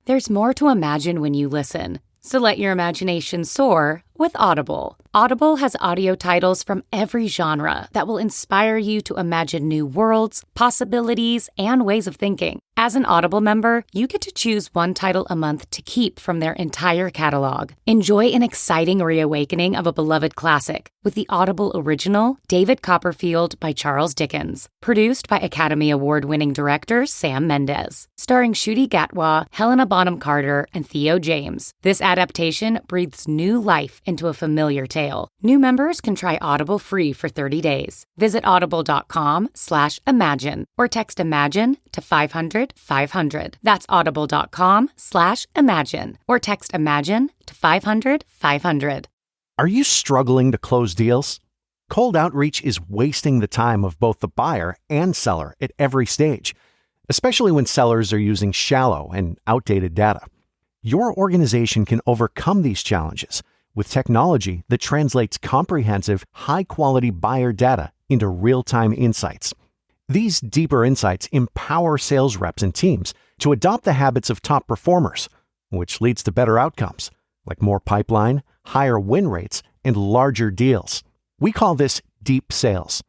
There's more to imagine when you listen. So let your imagination soar with Audible. Audible has audio titles from every genre that will inspire you to imagine new worlds, possibilities, and ways of thinking. As an Audible member, you get to choose one title a month to keep from their entire catalog. Enjoy an exciting reawakening of a beloved classic with the Audible original, David Copperfield by Charles Dickens. Produced by Academy Award-winning director Sam Mendes. Starring Ncuti Gatwa, Helena Bonham Carter, and Theo James. This adaptation breathes new life into a familiar tale. New members can try Audible free for 30 days. Visit audible.com/imagine or text IMAGINE to 500-500. That's audible.com/imagine or text IMAGINE to 500-500. Are you struggling to close deals? Cold outreach is wasting the time of both the buyer and seller at every stage, especially when sellers are using shallow and outdated data. Your organization can overcome these challenges with technology that translates comprehensive, high-quality buyer data into real-time insights. These deeper insights empower sales reps and teams to adopt the habits of top performers, which leads to better outcomes, like more pipeline, higher win rates, and larger deals. We call this deep sales.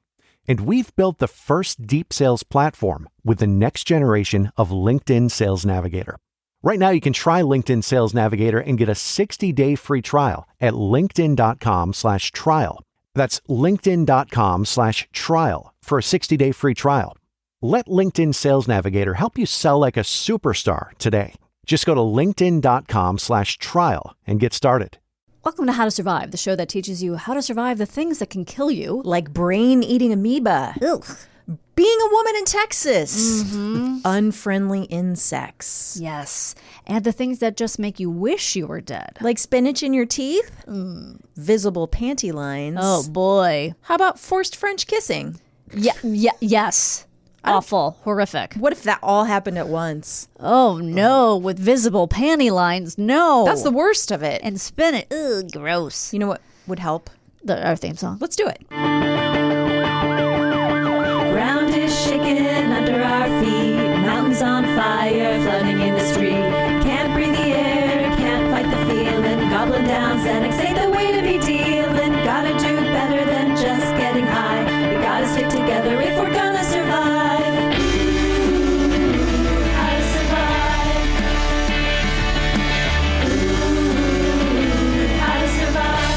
And we've built the first deep sales platform with the next generation of LinkedIn Sales Navigator. Right now, you can try LinkedIn Sales Navigator and get a 60-day free trial at linkedin.com/trial. That's linkedin.com/trial for a 60-day free trial. Let LinkedIn Sales Navigator help you sell like a superstar today. Just go to linkedin.com/trial and get started. Welcome to How to Survive, the show that teaches you how to survive the things that can kill you. Like brain-eating amoeba. Ugh. Being a woman in Texas. Mm-hmm. Unfriendly insects. Yes. And the things that just make you wish you were dead. Like spinach in your teeth. Visible panty lines. Oh, boy. How about forced French kissing? Yes. Awful. Horrific. What if that all happened at once? Oh, no. With visible panty lines. No. That's the worst of it. And spin it. Ugh, gross. You know what would help? Our theme song. Let's do it. Ground is shaking under our feet. Mountains on fire, flooding in the street. Can't breathe the air, can't fight the feeling. Gobbling down Xanax ain't the way to be dealing. Gotta do better than just getting high. We gotta stick together if we're gonna survive. How to survive. How to survive.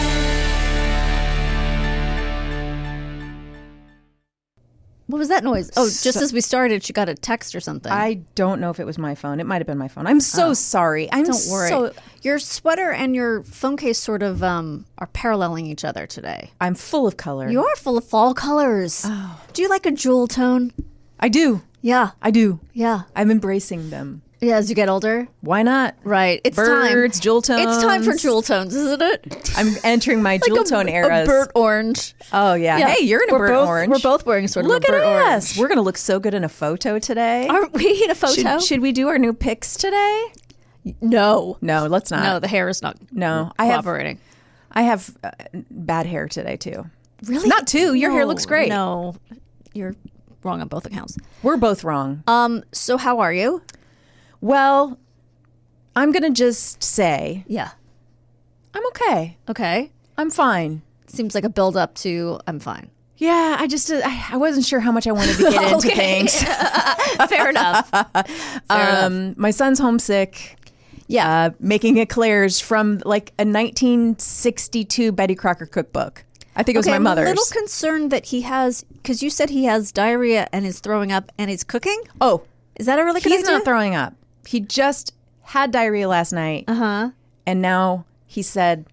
What was that noise? Oh, just as we started, she got a text or something. I don't know if it was my phone. It might have been my phone. I'm so sorry. Don't worry. Your sweater and your phone case sort of are paralleling each other today. I'm full of color. You are full of fall colors. Oh. Do you like a jewel tone? I do. Yeah. I do. Yeah. I'm embracing them. Yeah, as you get older? Why not? Right. It's Birds, time. jewel tones. It's time for jewel tones, isn't it? I'm entering my jewel tone eras. A burnt orange. Oh, yeah. Hey, you're in a burnt orange. We're both wearing sort of a burnt orange. Look at us. us. We're going to look so good in a photo today. Aren't we in a photo? Should we do our new pics today? No. No, let's not. No, the hair is not cooperating. I have bad hair today, too. Really? Not too. Your hair looks great. No, you're wrong on both accounts. We're both wrong. So how are you? Well, I'm going to just say. Yeah. I'm okay. Okay. I'm fine. Seems like a build up to I'm fine. Yeah, I wasn't sure how much I wanted to get into things. Fair enough. My son's homesick. Yeah. Making eclairs from like a 1962 Betty Crocker cookbook. I think it was my mother's. I'm a little concerned that he has, because you said he has diarrhea and is throwing up and he's cooking. Oh. Is that a really good idea? He's not throwing up. He just had diarrhea last night. Uh-huh. And now he said,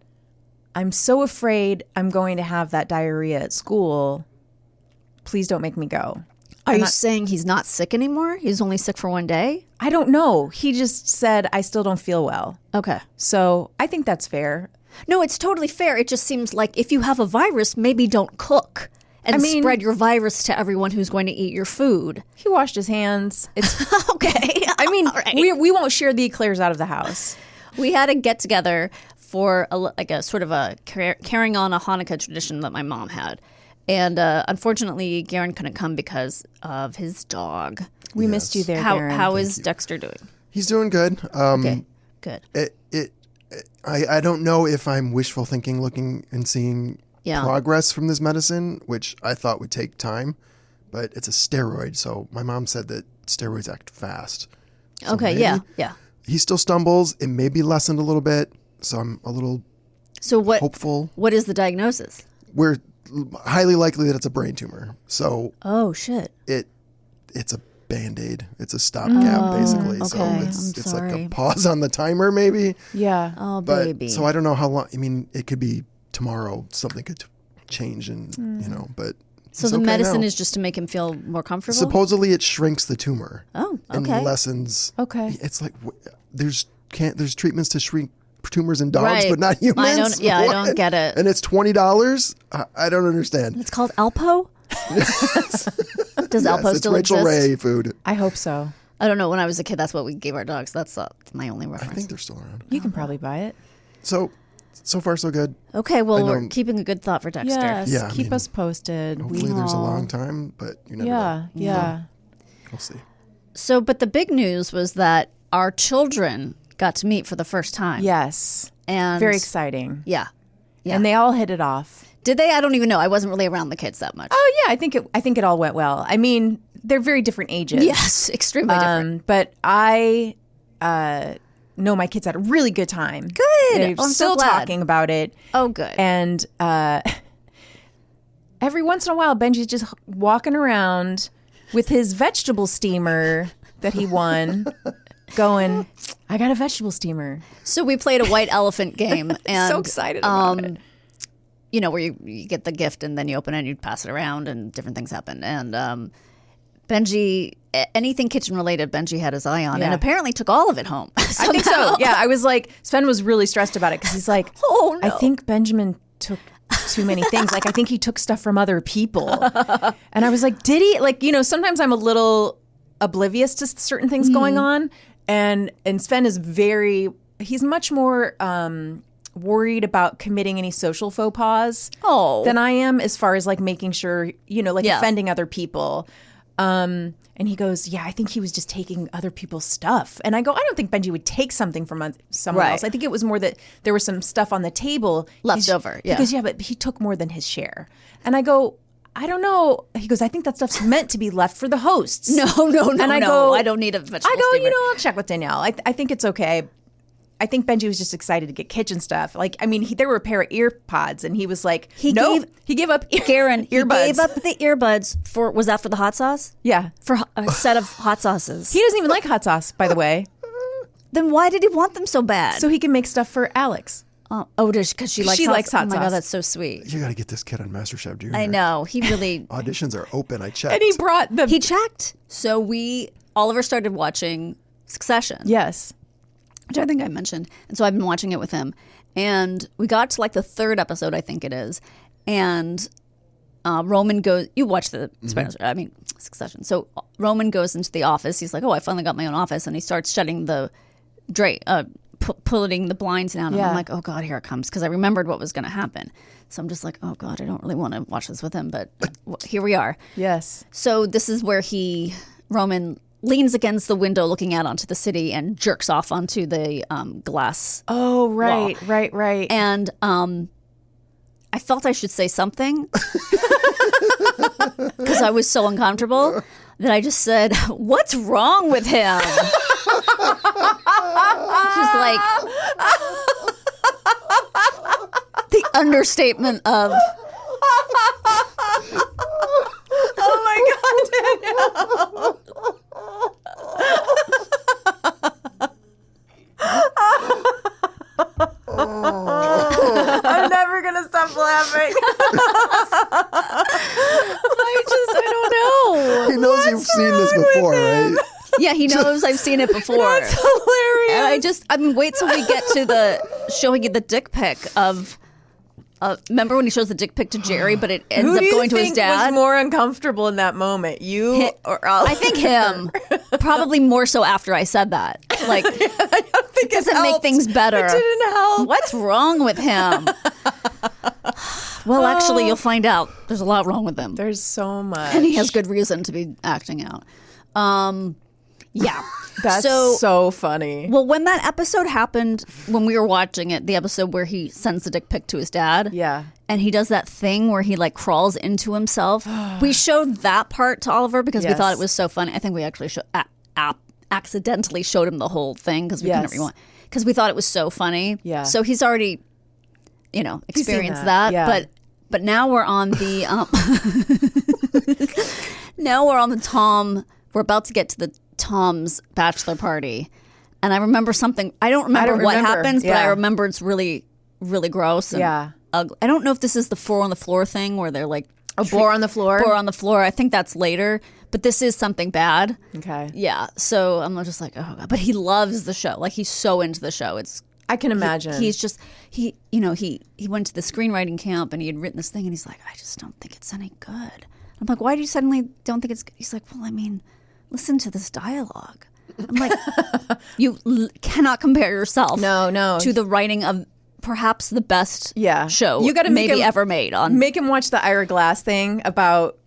I'm so afraid I'm going to have that diarrhea at school. Please don't make me go. Are you saying he's not sick anymore? He's only sick for one day? I don't know. He just said, I still don't feel well. Okay. So I think that's fair. No, it's totally fair. It just seems like if you have a virus, maybe don't cook and spread your virus to everyone who's going to eat your food. He washed his hands. It's okay. I mean, right. we won't share the eclairs out of the house. We had a get together for a sort of a carrying on a Hanukkah tradition that my mom had. And unfortunately, Garen couldn't come because of his dog. We missed you there, How Garen. How is Dexter doing? He's doing good. Okay, good. I don't know if I'm wishful thinking, looking and seeing progress from this medicine, which I thought would take time, but it's a steroid. So my mom said that steroids act fast. So Okay, maybe yeah. He still stumbles. It may be lessened a little bit. So I'm a little hopeful. What is the diagnosis? We're highly likely that it's a brain tumor. So Oh, shit. it's a Band-Aid. It's a stopgap, basically. So okay. it's I'm like sorry. a pause on the timer, maybe. Yeah. Oh, But baby. so I don't know how long. I mean, it could be tomorrow. Something could change, and but So it's the okay medicine now. is just to make him feel more comfortable? Supposedly it shrinks the tumor. Oh, And okay. lessens. Okay. It's like there's treatments to shrink tumors in dogs, Right. but not humans. I don't What? get it. And it's $20. I don't understand. It's called Alpo? Does Alpo Yes, it's still Rachel exist? Ray food. I hope so. I don't know. When I was a kid, that's what we gave our dogs. That's my only I reference. think they're still around. You can probably buy it. So far so good. Okay, well, I we're know- keeping a good thought for Dexter. Yes. Yeah, I Keep mean, us posted. Hopefully there's a long time, but you never know. Yeah. We'll see. So, but the big news was that our children got to meet for the first time. Yes. And Very exciting. Yeah. And they all hit it off. Did they? I don't even know. I wasn't really around the kids that much. Oh yeah, I think it all went well. I mean, they're very different ages. Yes, extremely different. But I know my kids had a really good time. Good. They're Oh, I'm so still glad. talking about it. Oh, good. And every once in a while, Benji's just walking around with his vegetable steamer that he won, going, I got a vegetable steamer. So we played a white elephant game. And, So excited about it. You know, where you get the gift and then you open it and you pass it around and different things happen. And Benji, anything kitchen related, Benji had his eye on and apparently took all of it home. I think so. Yeah, I was like, Sven was really stressed about it because he's like, Oh, no. I think Benjamin took too many things. Like, I think he took stuff from other people. And I was like, did he? Like, you know, sometimes I'm a little oblivious to certain things going on. And Sven is he's much more worried about committing any social faux pas than I am, as far as like making sure, you know, like offending other people. And he goes, yeah, I think he was just taking other people's stuff. And I go, I don't think Benji would take something from someone Right. else. I think it was more that there was some stuff on the table. Left over, yeah. He goes, yeah, but he took more than his share. And I go, I don't know. He goes, I think that stuff's meant to be left for the hosts. No. And I no. go, I don't need a vegetable I go, steamer. you know, I'll check with Danielle. I think it's okay. I think Benji was just excited to get kitchen stuff. Like, I mean, there were a pair of ear pods, and he was like, he gave up Garen, he earbuds. gave up the earbuds was that for the hot sauce? Yeah. For a set of hot sauces. He doesn't even like hot sauce, by the way. Then why did he want them so bad? So he can make stuff for Alex. Because she likes hot Oh my sauce. God, that's so sweet. You got to get this kid on MasterChef Junior. I know. He really... Auditions are open. I checked. And he brought the... He checked. So Oliver started watching Succession. Yes. Which I think I mentioned. And so I've been watching it with him. And we got to like the third episode, I think it is. And Roman goes, you watch the Succession. So Roman goes into the office. He's like, oh, I finally got my own office. And he starts shutting the pulling the blinds down. And I'm like, oh God, here it comes. Because I remembered what was going to happen. So I'm just like, oh God, I don't really want to watch this with him. But here we are. Yes. So this is where Roman leans against the window looking out onto the city and jerks off onto the glass. Oh, right, wall. right. And I felt I should say something because I was so uncomfortable that I just said, what's wrong with him? Just like the understatement of... Oh my God, Danielle. I'm never going to stop laughing. I don't know. He knows you've seen this before, right? Yeah, he knows I've seen it before. That's hilarious. And wait till we get to the showing you the dick pic of. Remember when he shows the dick pic to Jerry, but it ends up going to his dad? Who was more uncomfortable in that moment, you or I think him. Probably more so after I said that. Like, I don't think it doesn't make things better. It didn't help. What's wrong with him? Well, actually, you'll find out. There's a lot wrong with him. There's so much. And he has good reason to be acting out. Yeah. That's so funny. Well, when that episode happened, when we were watching it, the episode where he sends the dick pic to his dad. Yeah. And he does that thing where he like crawls into himself. We showed that part to Oliver because we thought it was so funny. I think we actually accidentally showed him the whole thing because we couldn't rewind. Because we thought it was so funny. Yeah. So he's already, experienced that. Yeah. But now we're on the Tom. We're about to get to the Tom's bachelor party, and I remember something. I don't remember what happens, but I remember it's really, really gross. And ugly. I don't know if this is the 4 on the floor thing where they're like a bore on the floor. Bore on the floor. I think that's later, but this is something bad. Okay. Yeah. So I'm just like, oh God. But he loves the show. Like he's so into the show. I can imagine. He's just he went to the screenwriting camp and he had written this thing and he's like, I just don't think it's any good. I'm like, why do you suddenly don't think it's good? He's like, well, I mean, listen to this dialogue. I'm like, you cannot compare yourself to the writing of perhaps the best show you gotta maybe ever made. Make him watch the Ira Glass thing about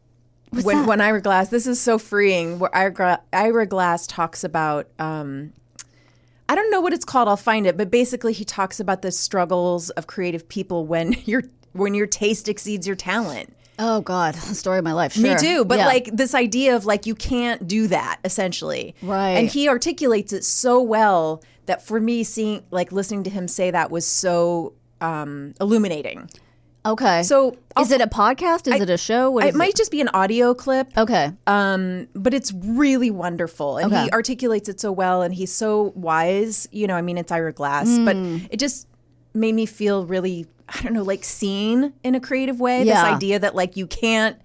when Ira Glass, this is so freeing, where Ira Glass talks about, I don't know what it's called, I'll find it, but basically he talks about the struggles of creative people when your taste exceeds your talent. Oh God, the story of my life. Sure. Me too. But like this idea of like you can't do that essentially. Right. And he articulates it so well that for me listening to him say that was so illuminating. Okay. So is it a podcast? Is it a show? It might just be an audio clip. Okay. But it's really wonderful. And he articulates it so well and he's so wise. It's Ira Glass. But it just made me feel really, I don't know, like seen in a creative way. This idea that like you can't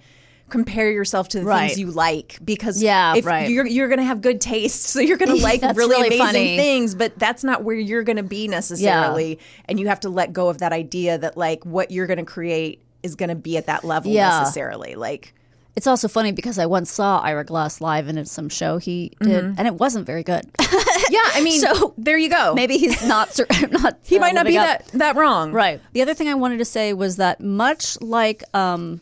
compare yourself to the things you like because you're going to have good taste. So you're going to like really amazing things, but that's not where you're going to be necessarily. Yeah. And you have to let go of that idea that like what you're going to create is going to be at that level necessarily. Like, it's also funny because I once saw Ira Glass live in some show he did, and it wasn't very good. Yeah, I mean, so there you go. Maybe he's not. He might not be that wrong. Right. The other thing I wanted to say was that much like a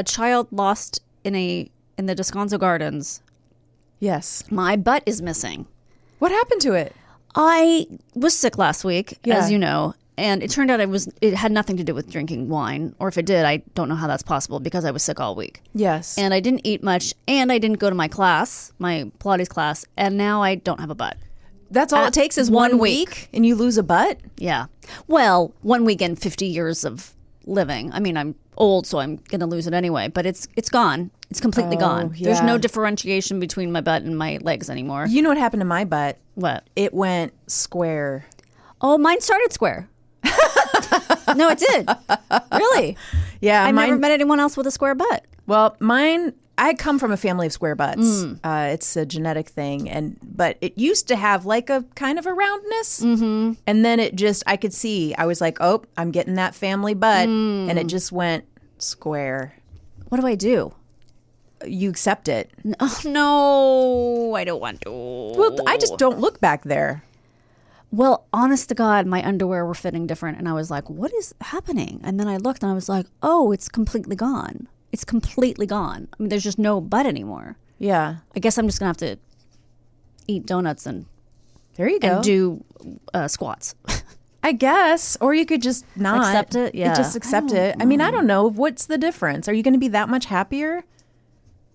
child lost in the Descanso Gardens. Yes. My butt is missing. What happened to it? I was sick last week, as you know. And it turned out it had nothing to do with drinking wine. Or if it did, I don't know how that's possible because I was sick all week. Yes. And I didn't eat much. And I didn't go to my class, my Pilates class. And now I don't have a butt. That's all it takes is 1 week and you lose a butt? Yeah. Well, 1 week and 50 years of living. I mean, I'm old, so I'm going to lose it anyway. But it's gone. It's completely gone. Yeah. There's no differentiation between my butt and my legs anymore. You know what happened to my butt? What? It went square. Oh, mine started square. No, it did. Really? Yeah. I never met anyone else with a square butt. Well, I come from a family of square butts. It's a genetic thing, but it used to have like a kind of a roundness, and then I could see. I was like, oh, I'm getting that family butt, and it just went square. What do I do? You accept it. No, I don't want to. Well, I just don't look back there. Well, honest to God, my underwear were fitting different, and I was like, what is happening? And then I looked, and I was like, oh, it's completely gone. It's completely gone. I mean, there's just no butt anymore. Yeah. I guess I'm just going to have to eat donuts and there you go. And do squats. I guess. Or you could just not. Accept it? Yeah. Just accept it. I mean, I don't know. What's the difference? Are you going to be that much happier?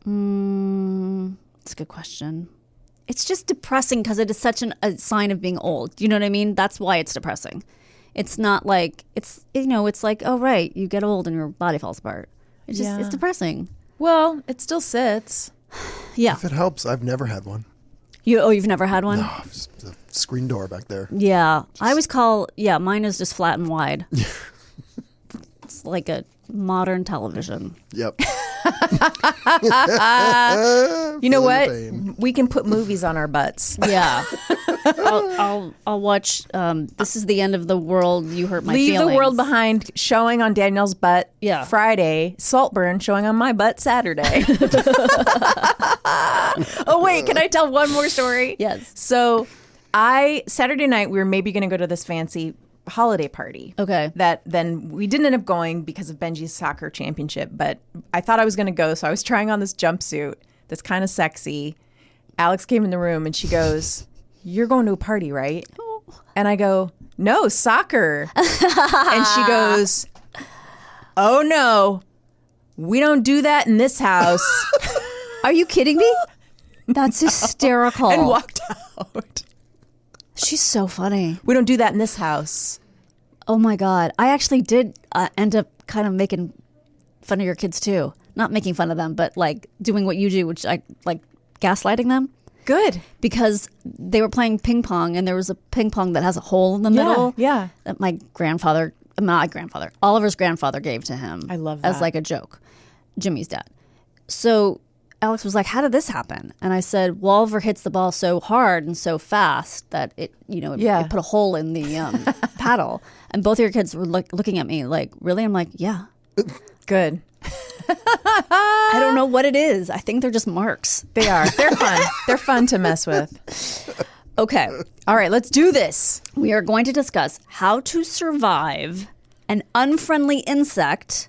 That's a good question. It's just depressing because it is such a sign of being old. You know what I mean? That's why it's depressing. It's not like, it's like, oh, right, you get old and your body falls apart. It's just, it's depressing. Well, it still sits. Yeah. If it helps, I've never had one. You've never had one? No, it's the screen door back there. Yeah. I always mine is just flat and wide. It's like a modern television. Yep. You know what? We can put movies on our butts. Yeah. I'll watch This Is the End of the World, You Hurt My Feelings. Leave the World Behind showing on Danielle's butt Friday. Saltburn showing on my butt Saturday. Oh, wait. Can I tell one more story? Yes. So Saturday night, we were maybe going to go to this fancy holiday party. Okay. That then we didn't end up going because of Benji's soccer championship, but I thought I was going to go, so I was trying on this jumpsuit that's kind of sexy. Alex came in the room and she goes, "You're going to a party, right?" And I go, "No, soccer." And she goes, "Oh no, we don't do that in this house." Are you kidding me? That's hysterical. And walked out. She's so funny. "We don't do that in this house." Oh my God. I actually did end up kind of making fun of your kids too. Not making fun of them, but like doing what you do, which I like gaslighting them. Good. Because they were playing ping pong and there was a ping pong that has a hole in the middle. Yeah. That Oliver's grandfather gave to him. I love that. As like a joke. Jimmy's dad. So Alex was like, "How did this happen?" And I said, "Well, Oliver hits the ball so hard and so fast that it put a hole in the paddle." And both of your kids were looking at me like, "Really?" I'm like, "Yeah." Good. I don't know what it is. I think they're just marks. They are. They're fun. They're fun to mess with. Okay. All right, let's do this. We are going to discuss how to survive an unfriendly insect,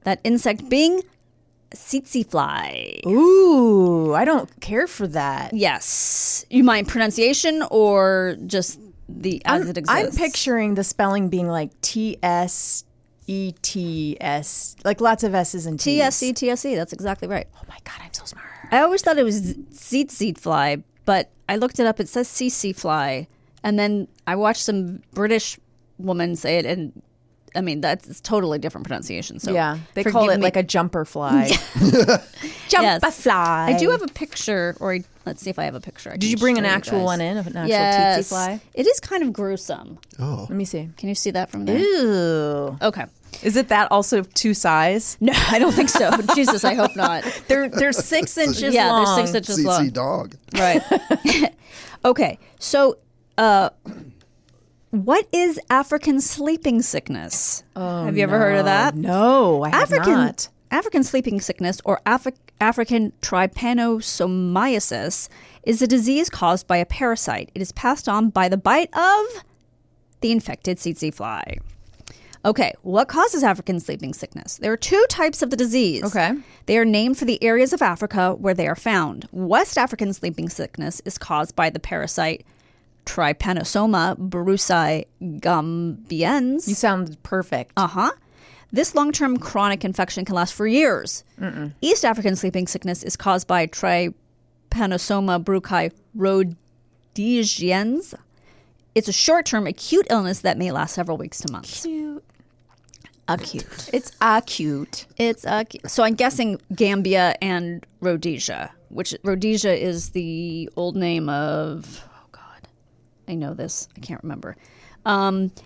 that insect being tsetse fly. Ooh, I don't care for that. Yes. You mind pronunciation or just as it exists? I'm picturing the spelling being like TSETS, like lots of S's and T's. TSE. That's exactly right. Oh my God, I'm so smart. I always thought it was tsetse fly, but I looked it up. It says tsetse fly. And then I watched some British woman say it, and I mean, that's totally different pronunciation. So yeah, they call it like a jumper fly. Jumper fly. I do have a picture, or let's see if I have a picture. Did you bring an actual one in of an actual tsetse fly? It is kind of gruesome. Oh. Let me see. Can you see that from there? Ew. Okay. Is it that also to size? No, I don't think so. Jesus, I hope not. They're 6 inches long. Yeah, they're 6 inches long. Tsetse dog. Right. Okay, so what is African sleeping sickness? Have you ever heard of that? No, I have not. African sleeping sickness, or African trypanosomiasis, is a disease caused by a parasite. It is passed on by the bite of the infected tsetse fly. Okay, what causes African sleeping sickness? There are 2 types of the disease. Okay. They are named for the areas of Africa where they are found. West African sleeping sickness is caused by the parasite Trypanosoma brucei-gambiense. You sound perfect. This long-term chronic infection can last for years. East African sleeping sickness is caused by Trypanosoma brucei-rhodesiense. It's a short-term acute illness that may last several weeks to months. Acute. It's acute. It's acute. So I'm guessing Gambia and Rhodesia, which Rhodesia is the old name of, oh God, I know this. I can't remember.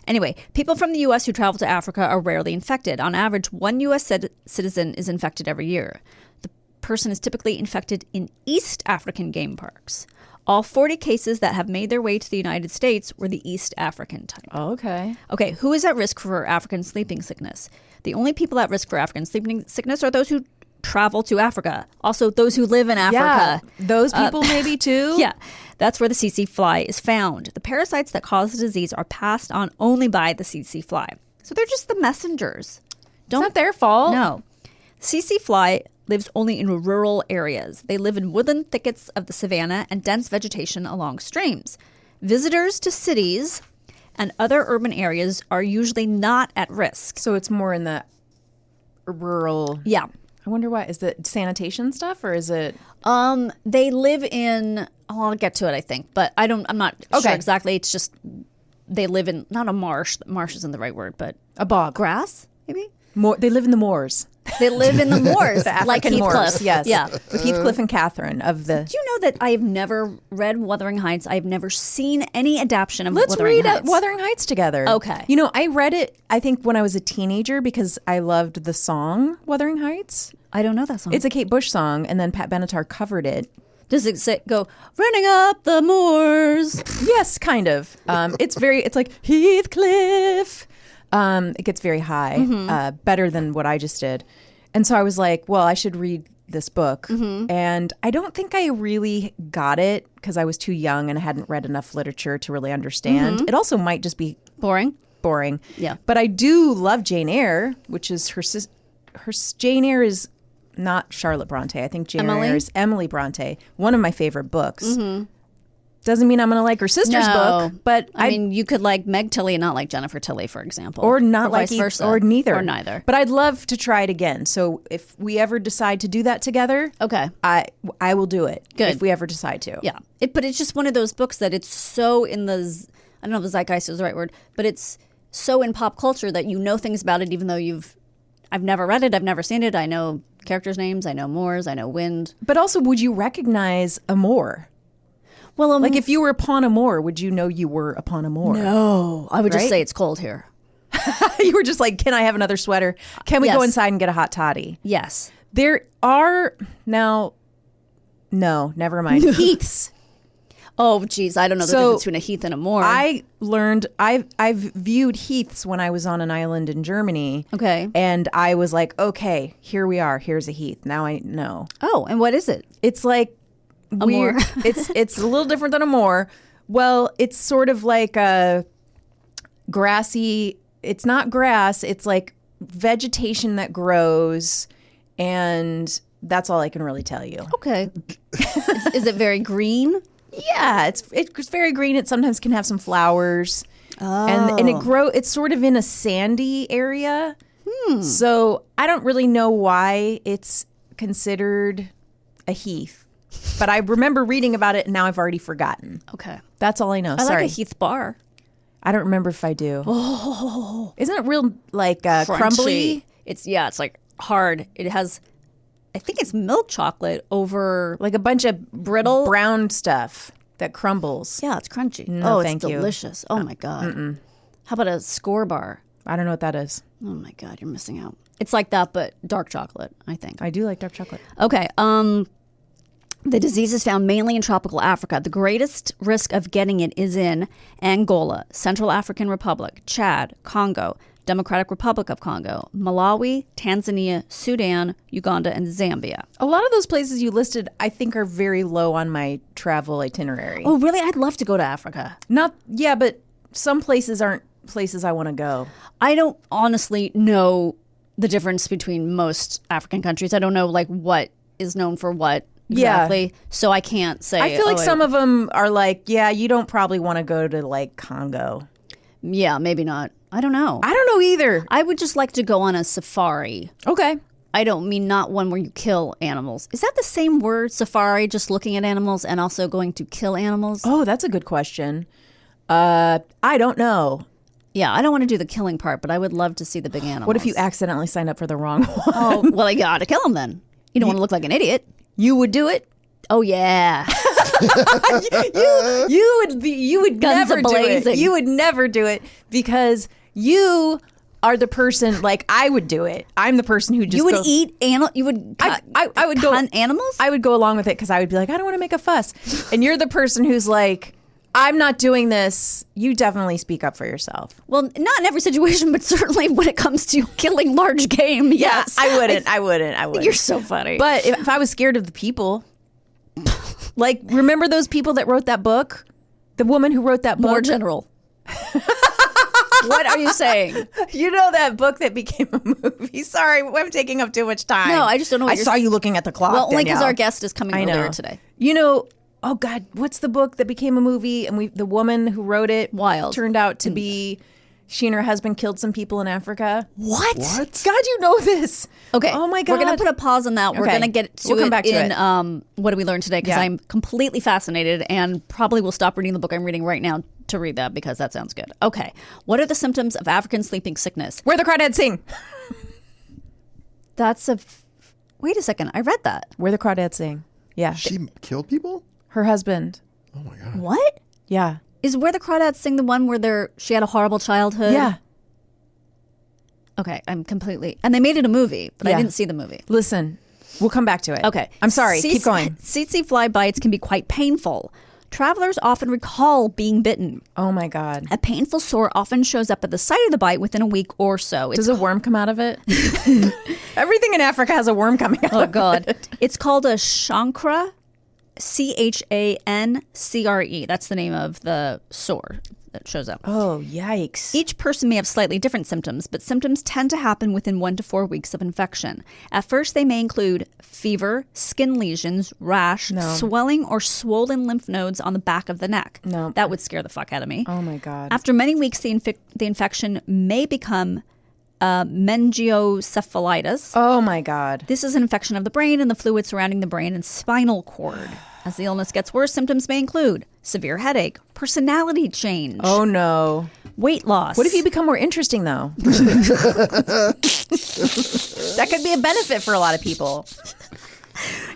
Anyway, people from the U.S. who travel to Africa are rarely infected. On average, 1 U.S. citizen is infected every year. The person is typically infected in East African game parks. All 40 cases that have made their way to the United States were the East African type. Oh, okay. Okay, who is at risk for African sleeping sickness? The only people at risk for African sleeping sickness are those who travel to Africa. Also, those who live in Africa. Yeah, those people maybe too? Yeah, that's where the tsetse fly is found. The parasites that cause the disease are passed on only by the tsetse fly. So they're just the messengers. It's not their fault. No. Tsetse fly lives only in rural areas. They live in woodland thickets of the savanna and dense vegetation along streams. Visitors to cities and other urban areas are usually not at risk. So it's more in the rural. Yeah. I wonder why. Is it sanitation stuff or is it? They live in, I'll get to it, I think, but I'm not sure exactly. It's just they live in, not a marsh. Marsh isn't the right word, but A bog. grass, maybe? They live in the moors. They live in the moors, The African like Heathcliff. moors, yes. Yeah. With Heathcliff and Catherine of the... Do you know that I have never read Wuthering Heights? I have never seen any adaptation of Let's Wuthering read Heights. Wuthering Heights together. Okay. You know, I read it, I think, when I was a teenager because I loved the song Wuthering Heights. I don't know that song. It's a Kate Bush song, and then Pat Benatar covered it. Does it go, running up the moors? Yes, kind of. It's like Heathcliff. It gets very high, better than what I just did. And so I was like, well, I should read this book. And I don't think I really got it because I was too young and I hadn't read enough literature to really understand. It also might just be Boring. boring. Yeah. But I do love Jane Eyre, which is her Jane Eyre is not Charlotte Bronte. I think Jane Emily? Eyre's Emily Bronte. One of my favorite books. Mm-hmm. Doesn't mean I'm going to like her sister's book, but I mean, you could like Meg Tilly and not like Jennifer Tilly, for example, or not or like vice versa, or neither, or neither. But I'd love to try it again. So if we ever decide to do that together, okay, I will do it. Good. If we ever decide to. Yeah, but it's just one of those books that it's so in the I don't know if the zeitgeist is the right word, but it's so in pop culture that you know things about it, even though I've never read it, I've never seen it. I know characters' names, I know Moors, I know Wind. But also, would you recognize a Moor? Well, like if you were upon a moor, would you know you were upon a moor? No, I would just Right? say it's cold here. You were just like, can I have another sweater? Can we Yes. go inside and get a hot toddy? Yes. There are now, no, never mind. Heaths. Oh, geez, I don't know the So, difference between a heath and a moor. I've viewed heaths when I was on an island in Germany. Okay. And I was like, okay, here we are. Here's a heath. Now I know. Oh, and what is it? It's like moor. it's a little different than a moor. Well, it's sort of like a grassy. It's not grass. It's like vegetation that grows, and that's all I can really tell you. Okay. Is it very green? Yeah, it's very green. It sometimes can have some flowers, and it's sort of in a sandy area. So I don't really know why it's considered a heath. But I remember reading about it, and now I've already forgotten. Okay. That's all I know. I Sorry. like a heath bar. I don't remember if I do. Oh. Isn't it real, like, crumbly? It's like hard. It has, I think it's milk chocolate over. Like a bunch of brittle brown stuff that crumbles. Yeah, it's crunchy. No, it's thank you. delicious. Oh, my God. How about a score bar? I don't know what that is. Oh, my God, you're missing out. It's like that, but dark chocolate, I think. I do like dark chocolate. Okay. The disease is found mainly in tropical Africa. The greatest risk of getting it is in Angola, Central African Republic, Chad, Congo, Democratic Republic of Congo, Malawi, Tanzania, Sudan, Uganda, and Zambia. A lot of those places you listed, I think, are very low on my travel itinerary. Oh, really? I'd love to go to Africa. But some places aren't places I want to go. I don't honestly know the difference between most African countries. I don't know like what is known for what exactly. Yeah. So I can't say. I feel like some of them are like, yeah, you don't probably want to go to like Congo. Yeah, maybe not. I don't know. I don't know either. I would just like to go on a safari. Okay. I don't mean not one where you kill animals. Is that the same word, safari, just looking at animals and also going to kill animals? Oh, that's a good question. I don't know. Yeah, I don't want to do the killing part, but I would love to see the big animals. What if you accidentally signed up for the wrong one? Oh, well, I got to kill them then. You don't want to look like an idiot. You would do it? Oh, yeah. you would Guns never a-blazing. do it. You would never do it because you are the person, like, I would do it. I'm the person who just You would eat animals? You would cut, I would go animals? I would go along with it because I would be like, I don't want to make a fuss. And you're the person who's like, I'm not doing this. You definitely speak up for yourself. Well, not in every situation, but certainly when it comes to killing large game, yes. I wouldn't. You're so funny. But if I was scared of the people, like, remember those people that wrote that book? The woman who wrote that book? More general. What are you saying? You know that book that became a movie? Sorry, I'm taking up too much time. No, I just don't know what I saw you looking at the clock, Well, only because Danielle. our guest is coming earlier today. You know, oh God, what's the book that became a movie? And the woman who wrote it Wild. turned out to be, she and her husband killed some people in Africa. What? God, you know this. Okay. Oh my God. We're going to put a pause on that. We're Okay. going to get to We'll it come back to in it. What Did We Learn Today? Because Yeah. I'm completely fascinated and probably will stop reading the book I'm reading right now to read that because that sounds good. Okay. What are the symptoms of African sleeping sickness? Where the Crawdads Sing. That's wait a second. I read that. Where the Crawdads Sing. Yeah. She killed people? Her husband. Oh my God. What? Yeah. Is Where the Crawdads Sing the one where she had a horrible childhood? Yeah. Okay, I'm completely... And they made it a movie, but I Yeah. didn't see the movie. Listen, we'll come back to it. Okay. I'm sorry. Keep going. Tsetse fly bites can be quite painful. Travelers often recall being bitten. Oh my God. A painful sore often shows up at the site of the bite within a week or so. Does a worm come out of it? Everything in Africa has a worm coming out Oh, of God. it. It's called a chancre, Chancre. That's the name of the sore. that shows up. Oh, yikes. Each person may have slightly different symptoms, but symptoms tend to happen within 1 to 4 weeks of infection. At first, they may include fever, skin lesions, rash, swelling, or swollen lymph nodes on the back of the neck. No. That would scare the fuck out of me. Oh, my God. After many weeks, the infection may become meningiocephalitis. Oh, my God. This is an infection of the brain and the fluid surrounding the brain and spinal cord. As the illness gets worse, symptoms may include severe headache, personality change. Oh, no. Weight loss. What if you become more interesting, though? That could be a benefit for a lot of people.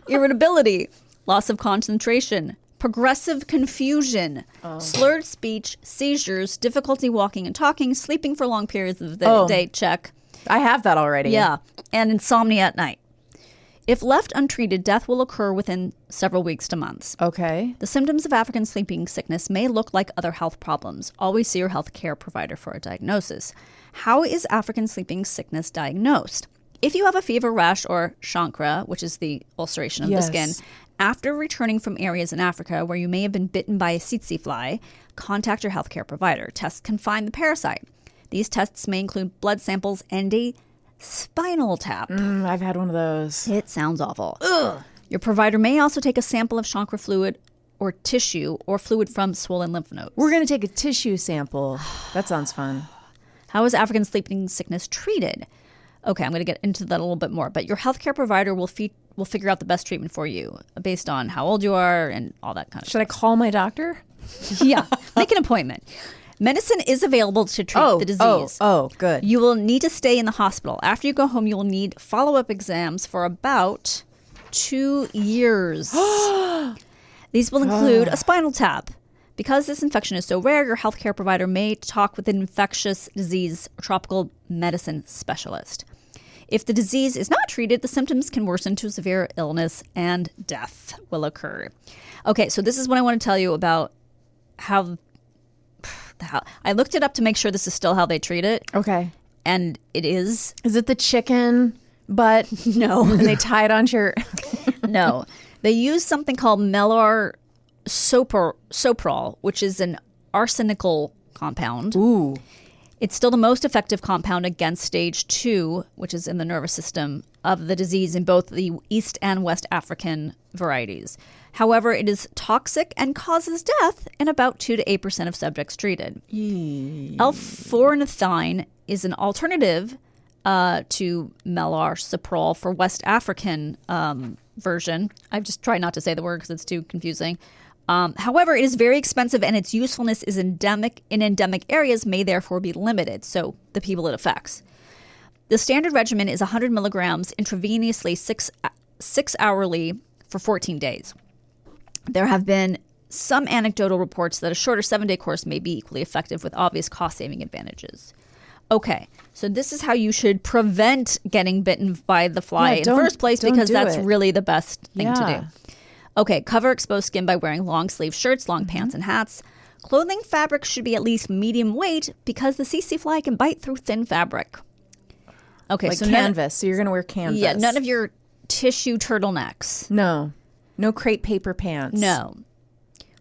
Irritability, loss of concentration, progressive confusion, slurred speech, seizures, difficulty walking and talking, sleeping for long periods of the day, check. I have that already. Yeah, and insomnia at night. If left untreated, death will occur within several weeks to months. Okay. The symptoms of African sleeping sickness may look like other health problems. Always see your health care provider for a diagnosis. How is African sleeping sickness diagnosed? If you have a fever, rash, or chancre, which is the ulceration of the skin, after returning from areas in Africa where you may have been bitten by a tsetse fly, contact your healthcare provider. Tests can find the parasite. These tests may include blood samples and a spinal tap. I've had one of those. It sounds awful. Ugh. Your provider may also take a sample of chancre fluid or tissue or fluid from swollen lymph nodes. We're going to take a tissue sample. That sounds fun. How is African sleeping sickness treated? Okay, I'm going to get into that a little bit more, but your healthcare provider will figure out the best treatment for you based on how old you are and all that kind of Should I call my doctor? Yeah, make an appointment. Medicine is available to treat the disease. Oh, good. You will need to stay in the hospital. After you go home, you will need follow-up exams for about 2 years. These will include a spinal tap. Because this infection is so rare, your healthcare provider may talk with an infectious disease or tropical medicine specialist. If the disease is not treated, the symptoms can worsen to severe illness and death will occur. Okay, so this is what I want to tell you about how I looked it up to make sure this is still how they treat it. Okay. And it is. Is it the chicken butt? No. And they tie it onto your... No. They use something called melarsoprol, which is an arsenical compound. Ooh. It's still the most effective compound against stage 2, which is in the nervous system of the disease in both the East and West African varieties. However, it is toxic and causes death in about 2 to 8% of subjects treated. L-foranethine is an alternative to melarsoprol for West African version. I've just tried not to say the word because it's too confusing. However, it is very expensive and its usefulness is endemic areas may therefore be limited, so the people it affects. The standard regimen is 100 milligrams intravenously 6 hourly for 14 days. There have been some anecdotal reports that a shorter 7-day course may be equally effective with obvious cost-saving advantages. Okay, so this is how you should prevent getting bitten by the fly in the first place because that's really the best thing to do. Okay, cover exposed skin by wearing long-sleeve shirts, long pants, and hats. Clothing fabric should be at least medium weight because the tsetse fly can bite through thin fabric. Okay, like so canvas. So you're going to wear canvas. Yeah, none of your tissue turtlenecks. No. No crepe paper pants. No.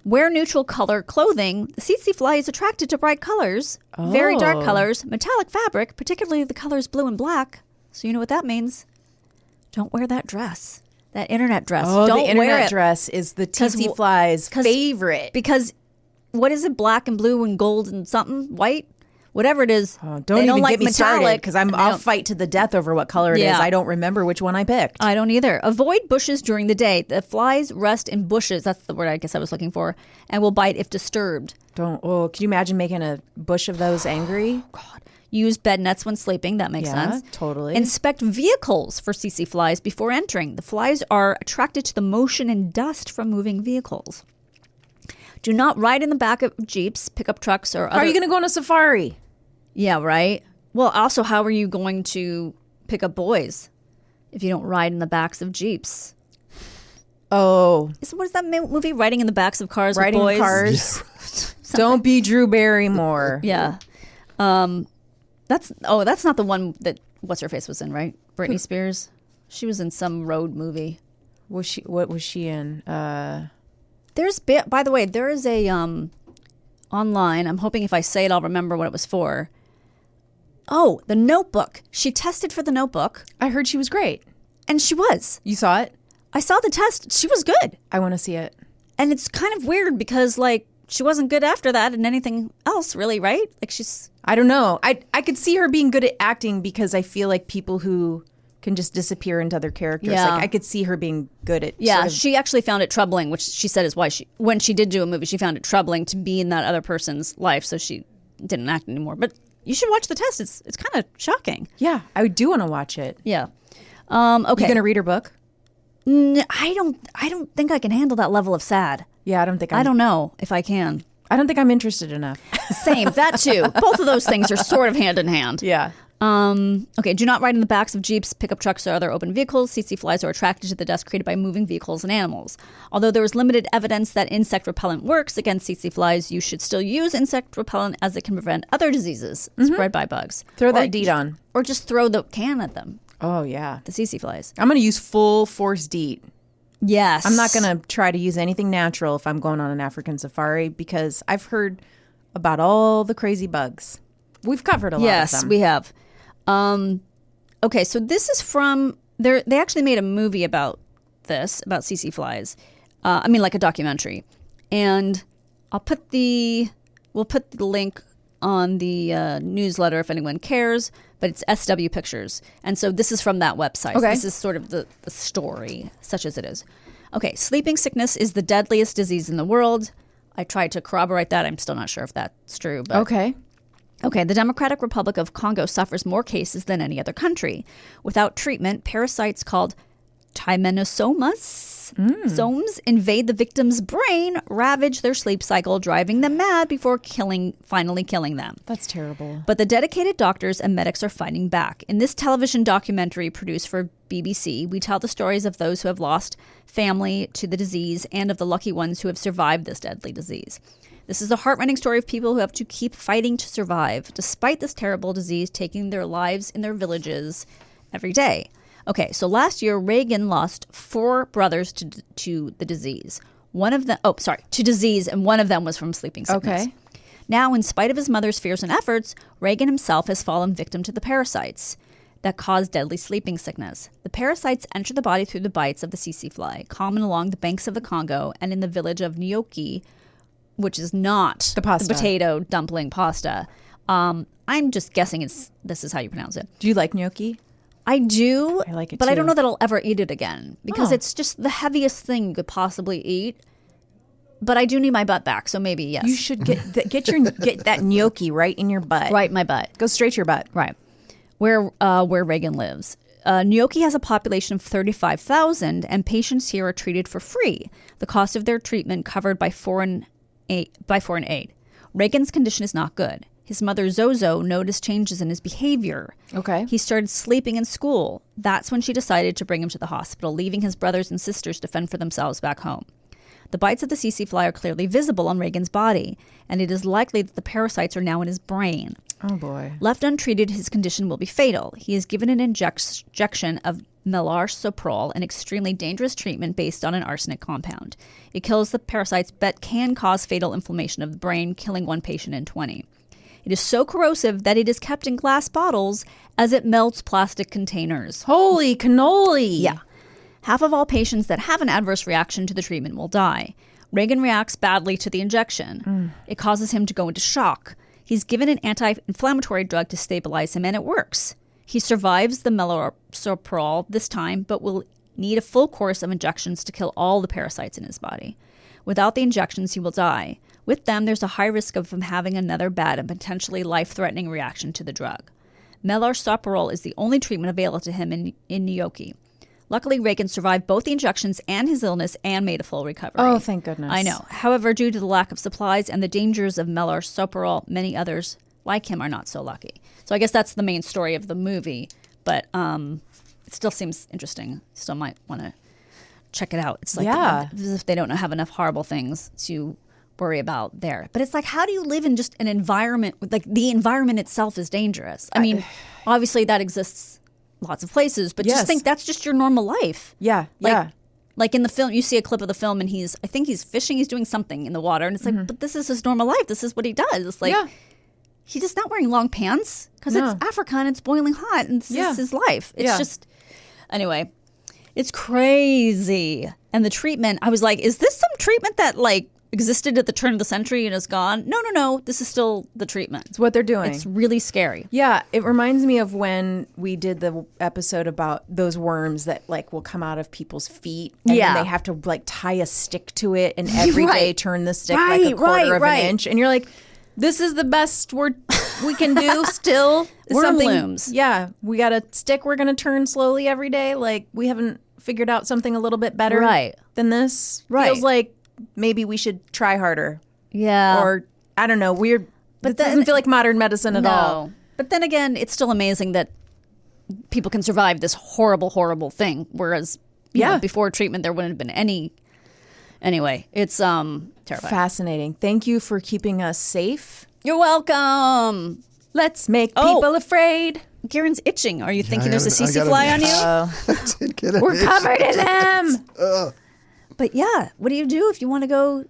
Wear neutral color clothing. The tsetse fly is attracted to bright colors, very dark colors, metallic fabric, particularly the colors blue and black. So you know what that means. Don't wear that dress. That internet dress. Oh, Don't the internet wear it. dress is the tsetse fly's favorite. Because what is it? Black and blue and gold and something? White? Whatever it is. Oh, don't even get me started because I'll fight to the death over what color it is. I don't remember which one I picked. I don't either. Avoid bushes during the day. The flies rest in bushes. That's the word I guess I was looking for. And will bite if disturbed. Can you imagine making a bush of those angry? God. Use bed nets when sleeping. That makes sense. Totally. Inspect vehicles for tsetse flies before entering. The flies are attracted to the motion and dust from moving vehicles. Do not ride in the back of Jeeps, pickup trucks, or other... How are you going to go on a safari? Yeah, right. Well, also, how are you going to pick up boys if you don't ride in the backs of Jeeps? Oh. What is that movie? Riding in the backs of cars Riding with boys? Cars. Yeah. Don't be Drew Barrymore. Yeah. That's not the one that what's-her-face was in, right? Britney Spears? She was in some road movie. What was she in? By the way, there is a online. I'm hoping if I say it, I'll remember what it was for. Oh, The Notebook. She tested for The Notebook. I heard she was great. And she was. You saw it? I saw the test. She was good. I want to see it. And it's kind of weird because, like, she wasn't good after that and anything else, really, right? Like, she's... I don't know. I could see her being good at acting because I feel like people who can just disappear into other characters. Yeah. Like, I could see her being good at... Yeah, sort of, she actually found it troubling, which she said is why when she did do a movie, she found it troubling to be in that other person's life, so she didn't act anymore. But you should watch the test. It's kind of shocking. Yeah, I do want to watch it. Yeah. Okay. You going to read her book? I don't think I can handle that level of sad. Yeah, I don't think I don't know if I can. I don't think I'm interested enough. Same, that too. Both of those things are sort of hand in hand. Yeah. Okay, do not ride in the backs of Jeeps, pickup trucks, or other open vehicles. Tsetse flies are attracted to the dust created by moving vehicles and animals. Although there is limited evidence that insect repellent works against tsetse flies, you should still use insect repellent as it can prevent other diseases spread by bugs. Throw that DEET on. Or just throw the can at them, Oh, yeah. the tsetse flies. I'm going to use full force DEET. Yes. I'm not going to try to use anything natural if I'm going on an African safari because I've heard about all the crazy bugs. We've covered a lot of them. Yes, we have. Okay, so this is from they actually made a movie about this, about tsetse flies. Like a documentary. And we'll put the link on the newsletter if anyone cares, but it's SW Pictures. And so this is from that website. Okay. So this is sort of the story, such as it is. Okay, sleeping sickness is the deadliest disease in the world. I tried to corroborate that. I'm still not sure if that's true. But Okay. Okay, the Democratic Republic of Congo suffers more cases than any other country. Without treatment, parasites called trypanosomes invade the victim's brain, ravage their sleep cycle, driving them mad before finally killing them. That's terrible. But the dedicated doctors and medics are fighting back. In this television documentary produced for BBC, we tell the stories of those who have lost family to the disease and of the lucky ones who have survived this deadly disease. This is a heart-rending story of people who have to keep fighting to survive, despite this terrible disease taking their lives in their villages every day. Okay, so last year, Reagan lost 4 brothers to the disease. To disease, and one of them was from sleeping sickness. Okay. Now, in spite of his mother's fears and efforts, Reagan himself has fallen victim to the parasites that cause deadly sleeping sickness. The parasites enter the body through the bites of the tsetse fly, common along the banks of the Congo and in the village of Nyoki, which is not the potato dumpling pasta. I'm just guessing this is how you pronounce it. Do you like gnocchi? I do. I like it but too. I don't know that I'll ever eat it again because it's just the heaviest thing you could possibly eat. But I do need my butt back, so maybe yes. You should get that gnocchi right in your butt. Right, my butt. Go straight to your butt. Right, where Reagan lives. Nyoki has a population of 35,000, and patients here are treated for free. The cost of their treatment covered by foreign aid. Reagan's condition is not good. His mother, Zozo, noticed changes in his behavior. Okay. He started sleeping in school. That's when she decided to bring him to the hospital, leaving his brothers and sisters to fend for themselves back home. The bites of the tsetse fly are clearly visible on Reagan's body, and it is likely that the parasites are now in his brain. Oh, boy. Left untreated, his condition will be fatal. He is given an injection of melarsoprol, an extremely dangerous treatment based on an arsenic compound. It kills the parasites but can cause fatal inflammation of the brain, killing one patient in 20. It is so corrosive that it is kept in glass bottles as it melts plastic containers. Holy cannoli. Yeah. Half of all patients that have an adverse reaction to the treatment will die. Reagan reacts badly to the injection. It causes him to go into shock. He's given an anti-inflammatory drug to stabilize him, and it works. He survives the melarsoprol this time, but will need a full course of injections to kill all the parasites in his body. Without the injections, he will die. With them, there's a high risk of him having another bad and potentially life-threatening reaction to the drug. Melarsoprol is the only treatment available to him in Nyoki. Luckily, Reagan survived both the injections and his illness and made a full recovery. Oh, thank goodness. I know. However, due to the lack of supplies and the dangers of melarsoprol, many others like him are not so lucky. So I guess that's the main story of the movie, but it still seems interesting. Still might want to check it out. It's like as if they don't have enough horrible things to worry about there. But it's like, how do you live in just an environment, like the environment itself is dangerous? I mean, obviously that exists lots of places, but just think that's just your normal life. Yeah, Like, yeah. like in the film, you see a clip of the film and I think he's fishing, he's doing something in the water. And it's like, but this is his normal life. This is what he does. It's like, he's just not wearing long pants because it's Africa and it's boiling hot and this is his life. It's just, anyway, it's crazy. And the treatment, I was like, is this some treatment that like existed at the turn of the century and is gone? No. This is still the treatment. It's what they're doing. It's really scary. Yeah. It reminds me of when we did the episode about those worms that like will come out of people's feet. And then they have to like tie a stick to it and every day turn the stick like a quarter of an inch. And you're like, this is the best we can do still. Worm looms. Yeah. We got a stick we're going to turn slowly every day. Like we haven't figured out something a little bit better than this. Feels like maybe we should try harder. Yeah. Or, I don't know, weird. But it doesn't feel like modern medicine at all. But then again, it's still amazing that people can survive this horrible, horrible thing. Whereas, you know, before treatment, there wouldn't have been any. Anyway, it's terrifying. Fascinating. Thank you for keeping us safe. You're welcome. Let's make people afraid. Garen's itching. Are you thinking there's a CC fly on you? We're covered in them. But yeah, what do you do if you want to go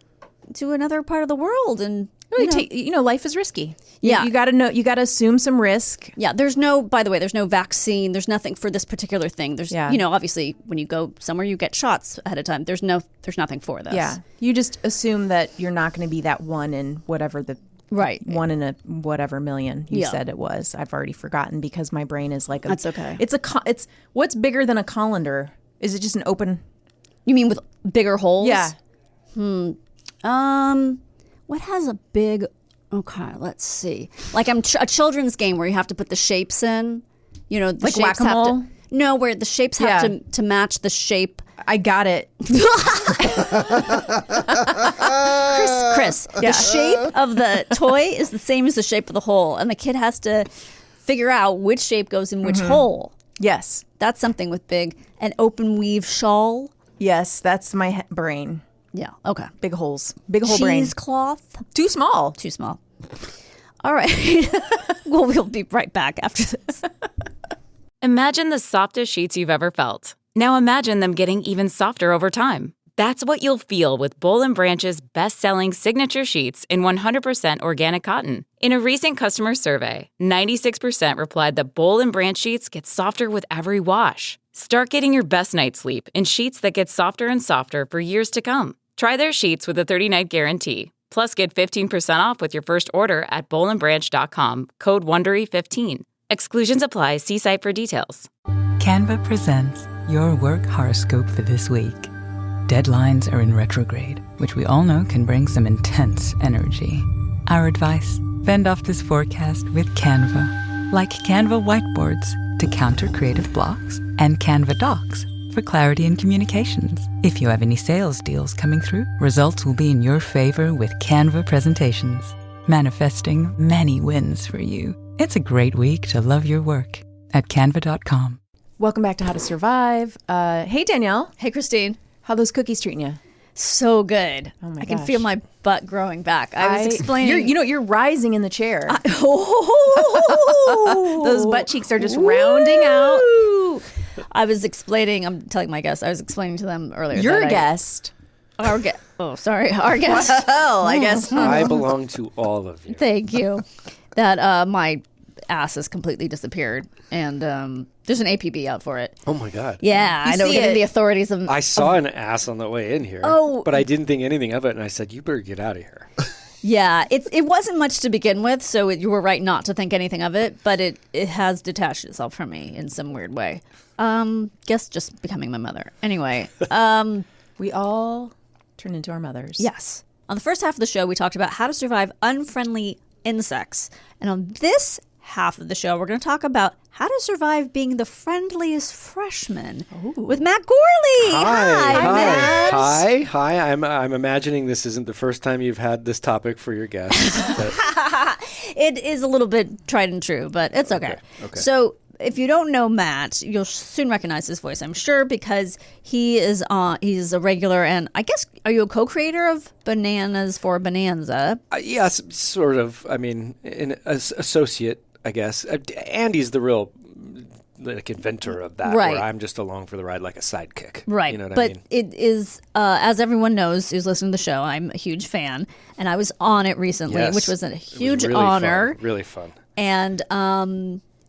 to another part of the world? And life is risky. Yeah, you got to know. You got to assume some risk. Yeah, by the way, there's no vaccine. There's nothing for this particular thing. There's, obviously, when you go somewhere, you get shots ahead of time. There's nothing for this. Yeah, you just assume that you're not going to be that one in whatever the. Right. 1 in a whatever million you said it was. I've already forgotten because my brain is like That's okay. It's what's bigger than a colander? Is it just an open? You mean with bigger holes? Yeah. What has a big? Okay, let's see. Like a children's game where you have to put the shapes in. You know, the like shapes whack-a-mole? have to. No, where the shapes have to match the shape. I got it. Chris, the shape of the toy is the same as the shape of the hole, and the kid has to figure out which shape goes in which hole. Yes. That's something with big. An open weave shawl. Yes, that's my brain. Yeah, okay. Big holes. Big hole brain. Cheesecloth. Too small. Too small. All right. Well, we'll be right back after this. Imagine the softest sheets you've ever felt. Now imagine them getting even softer over time. That's what you'll feel with Boll & Branch's best-selling signature sheets in 100% organic cotton. In a recent customer survey, 96% replied that Boll & Branch sheets get softer with every wash. Start getting your best night's sleep in sheets that get softer and softer for years to come. Try their sheets with a 30-night guarantee. Plus, get 15% off with your first order at bollandbranch.com, code WONDERY15. Exclusions apply. See site for details. Canva presents your work horoscope for this week. Deadlines are in retrograde, which we all know can bring some intense energy. Our advice: fend off this forecast with Canva. Like Canva whiteboards to counter creative blocks, and Canva docs for clarity in communications. If you have any sales deals coming through, results will be in your favor with Canva presentations, manifesting many wins for you. It's a great week to love your work at canva.com. Welcome back to How to Survive. Hey, Danielle. Hey, Kristine. How those cookies treating you? So good. Oh my I can gosh. feel my butt growing back. I was explaining. You're rising in the chair. Oh, those butt cheeks are just rounding out. I was explaining. I'm telling my guests. I was explaining to them earlier. Your guest. Our guest. Oh, sorry. Our guest. Well, I guess. I belong to all of you. Thank you. That my ass has completely disappeared, and there's an APB out for it. Oh my God. Yeah, I know. Getting the authorities. I saw an ass on the way in here. But I didn't think anything of it, and I said, "You better get out of here." Yeah, it wasn't much to begin with, so you were right not to think anything of it, but it has detached itself from me in some weird way. Guess just becoming my mother. Anyway. We all turn into our mothers. Yes. On the first half of the show, we talked about how to survive unfriendly insects. And on this half of the show, we're going to talk about how to survive being the friendliest freshman with Matt Gourley. Matt. Hi. I'm imagining this isn't the first time you've had this topic for your guests. It is a little bit tried and true, but it's okay. So if you don't know Matt, you'll soon recognize his voice, I'm sure, because he's a regular, and I guess, are you a co-creator of Bananas for Bonanza? Yes, sort of. I mean, an associate, I guess. Andy's the real like inventor of that, Right. where I'm just along for the ride like a sidekick. Right. You know what but I mean? it is, as everyone knows who's listening to the show, I'm a huge fan. And I was on it recently, Yes. which was a It was huge really honor. fun, really fun.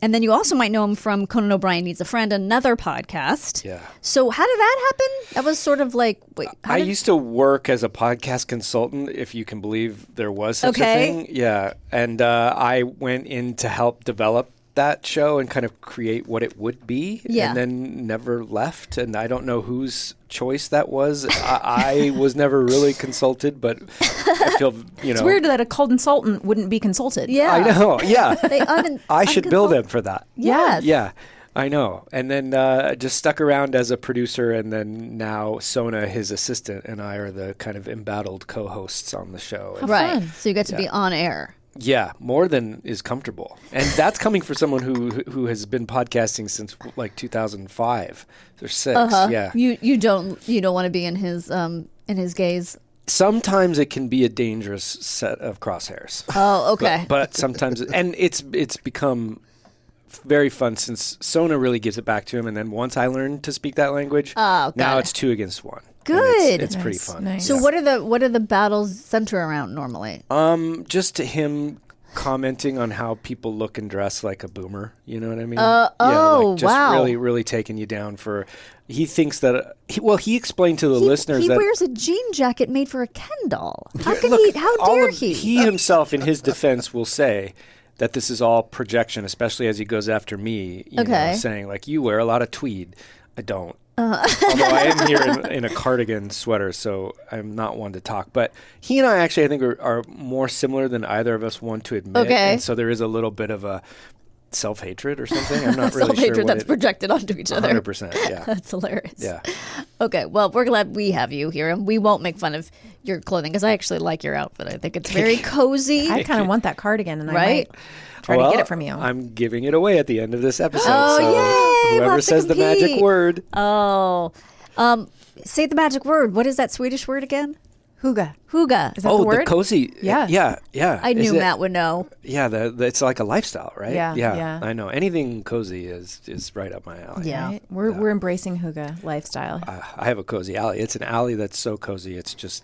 And then you also might know him from Conan O'Brien Needs a Friend, another podcast. Yeah. So how did that happen? That was sort of like, wait, I used to work as a podcast consultant, if you can believe there was such a thing. Yeah. And I went in to help develop that show and kind of create what it would be. Yeah. And then never left. And I don't know whose choice that was. I was never really consulted, but I feel, It's weird that a consultant wouldn't be consulted. Yeah. I know. Yeah. They I should bill them for that. Yes. Yeah. I know. And then just stuck around as a producer, and then now Sona, his assistant, and I are the kind of embattled co-hosts on the show. And Right. So you get to be on air. yeah, more than is comfortable. And that's coming for someone who has been podcasting since like 2005 or 6. Yeah. You don't want to be in his gaze. Sometimes it can be a dangerous set of crosshairs. Oh, okay. But sometimes, and it's become very fun since Sona really gives it back to him. And then once I learned to speak that language, now it's 2 against 1. Good. It's pretty fun. Nice. So what are the battles center around normally? Just him commenting on how people look and dress like a boomer. You know what I mean? wow. Really, really taking you down for. He thinks that. He explained to the listeners he that wears a jean jacket made for a Ken doll. How can he? How dare he? He himself, in his defense, will say that this is all projection, especially as he goes after me. You know, saying like, you wear a lot of tweed. I don't. Although I am here in a cardigan sweater, so I'm not one to talk. But he and I actually, I think, are more similar than either of us want to admit. Okay. And so there is a little bit of a self-hatred or something. I'm not really sure Self-hatred what that's projected onto each other. 100%, yeah. That's hilarious. Yeah. Okay, well, we're glad we have you here, and we won't make fun of your clothing because I actually like your outfit. I think it's very cozy. I kind of want that cardigan, and I Right? might try to get it from you. I'm giving it away at the end of this episode. Oh, so yay! whoever We'll have to says the magic compete. word. Oh, say the magic word. What is that Swedish word again? Huga. Huga. Is that the word? Cozy. Yeah. Yeah. I knew Matt would know. Yeah, it's like a lifestyle, right? Yeah. I know. Anything cozy is right up my alley. Yeah. Right? We're embracing Huga lifestyle. I have a cozy alley. It's an alley that's so cozy, it's just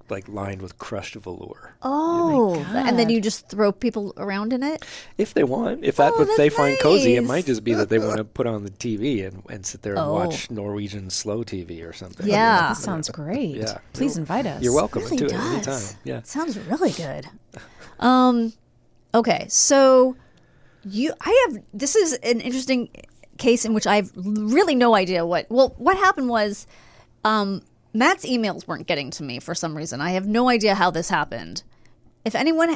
like lined with crushed velour. Oh, and then you just throw people around in it? If they want. If that's what that's they find cozy, it nice. might just be that they want to put on the TV and sit there and watch Norwegian slow TV or something. Yeah. That sounds great. Yeah. Please invite us. You're welcome Really to it does. anytime. Yeah. Sounds really good. Okay, so this is an interesting case in which I have really no idea what happened was Matt's emails weren't getting to me for some reason. I have no idea how this happened. If anyone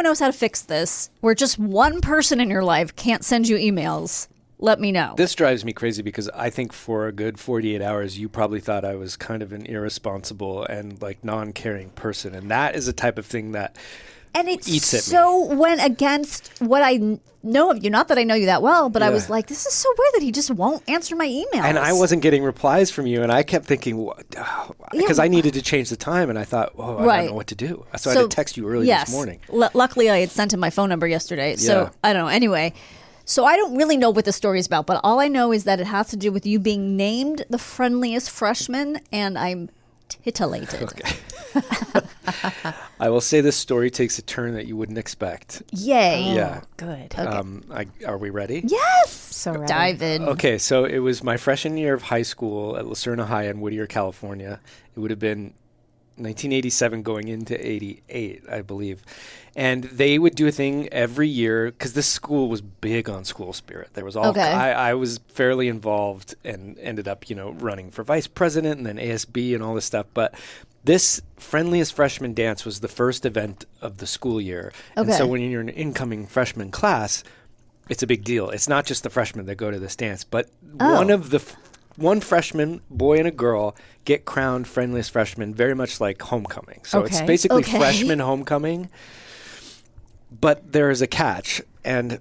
knows how to fix this, where just one person in your life can't send you emails, let me know. This drives me crazy because I think for a good 48 hours, you probably thought I was kind of an irresponsible and like non-caring person. And that is a type of thing that And it eats at so went against what I know of you. Not that I know you that well, but I was like, this is so weird that he just won't answer my emails. And I wasn't getting replies from you, and I kept thinking, because I needed to change the time, and I thought, I don't know what to do. So I had to text you early this morning. Luckily, I had sent him my phone number yesterday. So I don't know. Anyway, so I don't really know what the story is about, but all I know is that it has to do with you being named the friendliest freshman, and I'm titillated. Okay. I will say this story takes a turn that you wouldn't expect. Yay. Yeah. Good. Are we ready? Yes. So ready. Dive in. Okay, so it was my freshman year of high school at Lucerna High in Whittier, California. It would have been 1987 going into 88, I believe. And they would do a thing every year because this school was big on school spirit. There was all I was fairly involved and ended up, running for vice president and then ASB and all this stuff. But this Friendliest Freshman dance was the first event of the school year. Okay. And so when you're an incoming freshman class, it's a big deal. It's not just the freshmen that go to this dance, but one freshman, boy and a girl, get crowned Friendliest Freshman, very much like homecoming. So it's basically freshman homecoming. But there is a catch, and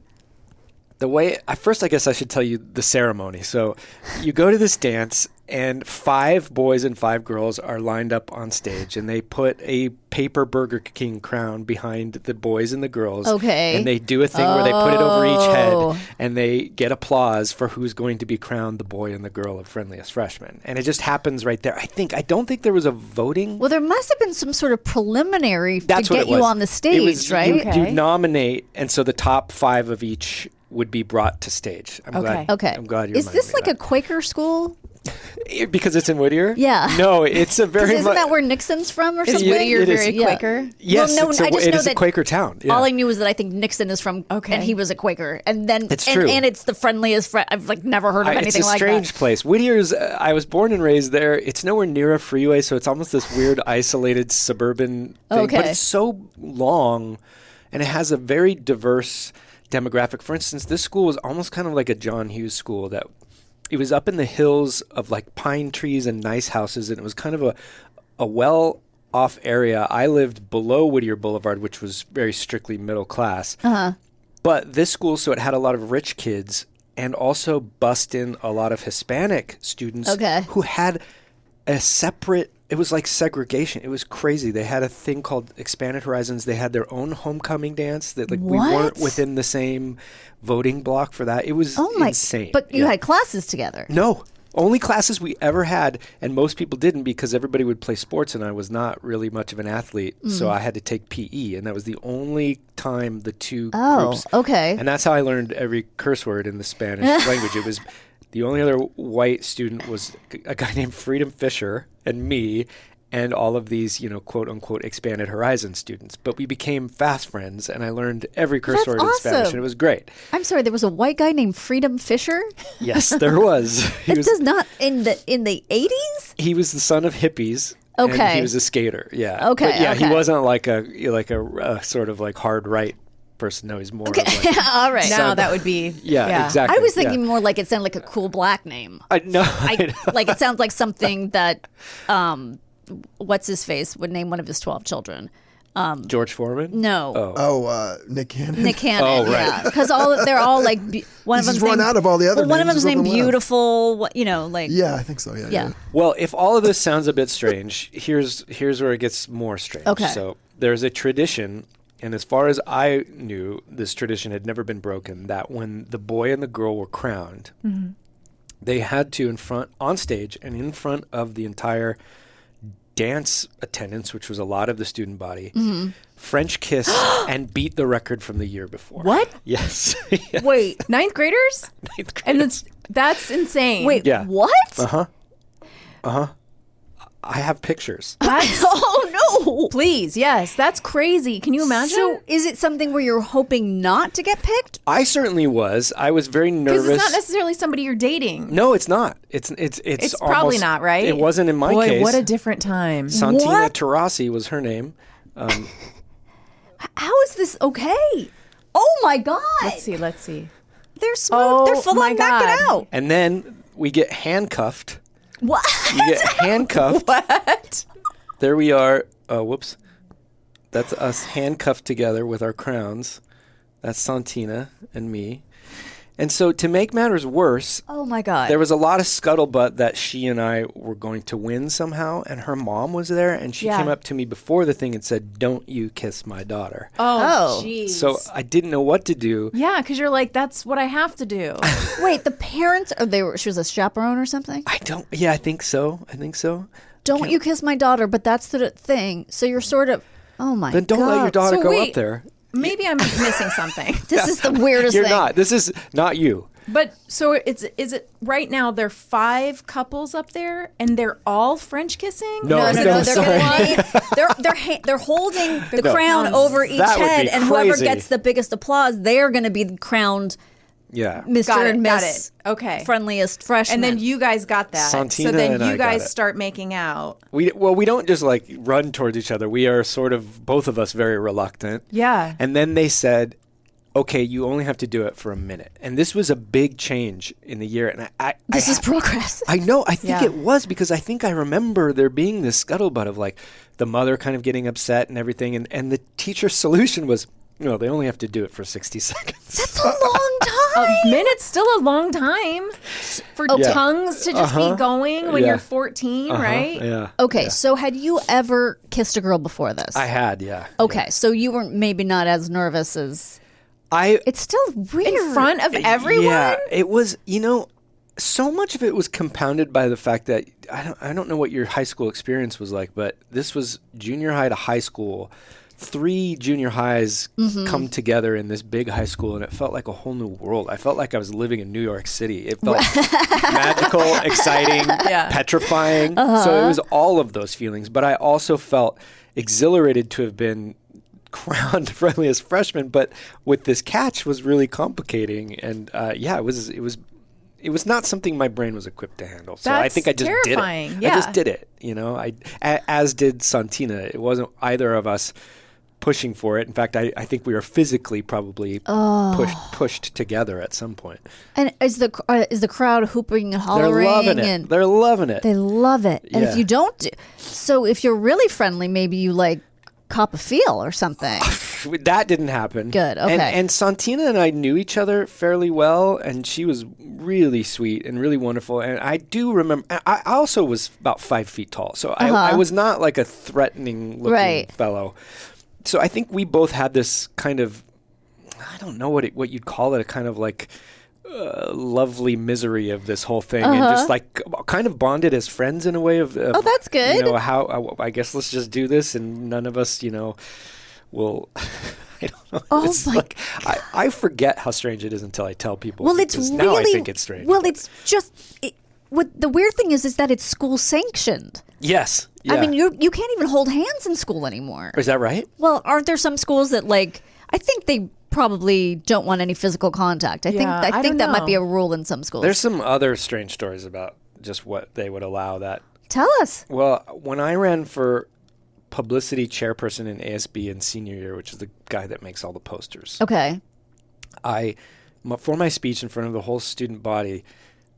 The way, first, I guess I should tell you the ceremony. So you go to this dance, and 5 boys and 5 girls are lined up on stage, and they put a paper Burger King crown behind the boys and the girls. Okay. And they do a thing where they put it over each head, and they get applause for who's going to be crowned the boy and the girl of Friendliest Freshman. And it just happens right there. I don't think there was a voting. Well, there must have been some sort of preliminary to get you on the stage, right? You nominate, and so the top 5 of each would be brought to stage. I'm glad you reminded Is this me like of a Quaker school? Because it's in Whittier? Yeah. No, it's a very Isn't that where Nixon's from or something? Whittier very Quaker? Yes, well, no, I just know it is that a Quaker town. Yeah. All I knew was that I think Nixon is from, and he was a Quaker. And then, it's true. And it's the friendliest, I've like never heard of anything like that. It's a strange place. Whittier's, I was born and raised there. It's nowhere near a freeway, so it's almost this weird, isolated suburban thing. Okay. But it's so long, and it has a very diverse demographic. For instance, this school was almost kind of like a John Hughes school that it was up in the hills of like pine trees and nice houses, and it was kind of a well-off area. I lived below Whittier Boulevard, which was very strictly middle class. Uh-huh. But this school, so it had a lot of rich kids and also bussed in a lot of Hispanic students who had a separate, it was like segregation. It was crazy. They had a thing called Expanded Horizons. They had their own homecoming dance that we weren't within the same voting block for that. It was insane. But you had classes together. No. Only classes we ever had, and most people didn't because everybody would play sports, and I was not really much of an athlete, so I had to take PE, and that was the only time the two groups. Oh, okay. And that's how I learned every curse word in the Spanish language. It was the only other white student was a guy named Freedom Fisher and me, and all of these, quote unquote, Expanded Horizon students. But we became fast friends, and I learned every curse word in Spanish, and it was great. I'm sorry, there was a white guy named Freedom Fisher? Yes, there was. Does not in the 80s? He was the son of hippies. Okay. And he was a skater. Yeah. Okay. But yeah, okay. he wasn't like a sort of like hard right person. No, he's more of like all right. Now that would be exactly. I was thinking more like it sounded like a cool black name. Like it sounds like something that what's his face would name one of his 12 children. George Foreman? No. Nick Cannon. Nick Cannon. Oh, right. Yeah, because they're all like one of He's them's run out of all the other one of names them's named of them left. Beautiful. Like Yeah, I think so. Yeah. Well, if all of this sounds a bit strange, here's where it gets more strange. Okay. So there's a tradition, and as far as I knew, this tradition had never been broken, that when the boy and the girl were crowned, they had to on stage and in front of the entire dance attendance, which was a lot of the student body, French kiss and beat the record from the year before. What? Yes. Yes. Wait, 9th graders? 9th graders. And that's insane. wait, Yeah. what? I have pictures. Oh no! Please, yes, that's crazy. Can you imagine? So is it something where you're hoping not to get picked? I certainly was. I was very nervous. Because it's not necessarily somebody you're dating. No, it's not. It's probably almost, not, right? It wasn't in my Boy, case. what a different time. Santina Tarasi was her name. How is this okay? Oh my god! Let's see. They're smooth. Oh, They're full my on backing God. out. And then we get handcuffed. What? You get handcuffed. What? There we are. Whoops. That's us handcuffed together with our crowns. That's Santina and me. And so to make matters worse, Oh my god! there was a lot of scuttlebutt that she and I were going to win somehow, and her mom was there, and she came up to me before the thing and said, "Don't you kiss my daughter." Oh, jeez. So I didn't know what to do. Yeah, because you're like, that's what I have to do. Wait, the parents? She was a chaperone or something? I think so. Don't you kiss my daughter? But that's the thing. So you're sort of. Oh my god! Then don't let your daughter So go wait. up there. Maybe I'm missing something. This is the weirdest You're thing. not. This is not you. But so is it right now? There are 5 couples up there, and they're all French kissing. No, They're sorry. they're holding the No. crown over each That would be head, and whoever crazy. gets the biggest applause, they're going to be crowned Yeah. Mr. Got it, and got Miss it. Okay. Friendliest Freshman. And then you guys got that. Santina so then and I you got guys it. start making out. We don't just like run towards each other. We are sort of both of us very reluctant. Yeah. And then they said, "Okay, you only have to do it for a minute." And this was a big change in the year. And This is progress. I know. I think Yeah. it was because I think I remember there being this scuttlebutt of like the mother kind of getting upset and everything. And the teacher's solution was, No, they only have to do it for 60 seconds. That's a long time. A minute's still a long time for tongues to just be going when you're 14, right? Yeah. Okay, so had you ever kissed a girl before this? I had, yeah. Okay, so you were maybe not as nervous as... I. It's still weird. In front of everyone? Yeah, it was, so much of it was compounded by the fact that I don't know what your high school experience was like, but this was junior high to high school. 3 junior highs come together in this big high school, and it felt like a whole new world. I felt like I was living in New York City. It felt magical, exciting, petrifying. So it was all of those feelings. But I also felt exhilarated to have been crowned friendliest freshman, but with this catch was really complicating. And it was not something my brain was equipped to handle. So I think I just terrifying. did it. Yeah. I just did it. As did Santina. It wasn't either of us pushing for it. In fact, I think we were physically probably pushed together at some point. And is the crowd hooping and hollering? They're loving it. And They're loving it. they love it. And if Yeah. you don't so if you're really friendly, maybe you like cop a feel or something. That didn't happen. Good, okay. And Santina and I knew each other fairly well, and she was really sweet and really wonderful. And I do remember, I also was about 5 feet tall, so I was not like a threatening looking fellow. So I think we both had this kind of, I don't know what you'd call it, a kind of like lovely misery of this whole thing, and just like kind of bonded as friends in a way of Oh, that's good. How I guess let's just do this, and none of us, will. I don't know. Oh It's my like, I forget how strange it is until I tell people. Well, it's because really now I think it's strange. Well, it's just what the weird thing is that it's school sanctioned. Yes. Yeah. I mean, you can't even hold hands in school anymore. Is that right? Well, aren't there some schools that I think they probably don't want any physical contact. I think that might be a rule in some schools. There's some other strange stories about just what they would allow that. Tell us. Well, when I ran for publicity chairperson in ASB in senior year, which is the guy that makes all the posters. Okay. For my speech in front of the whole student body,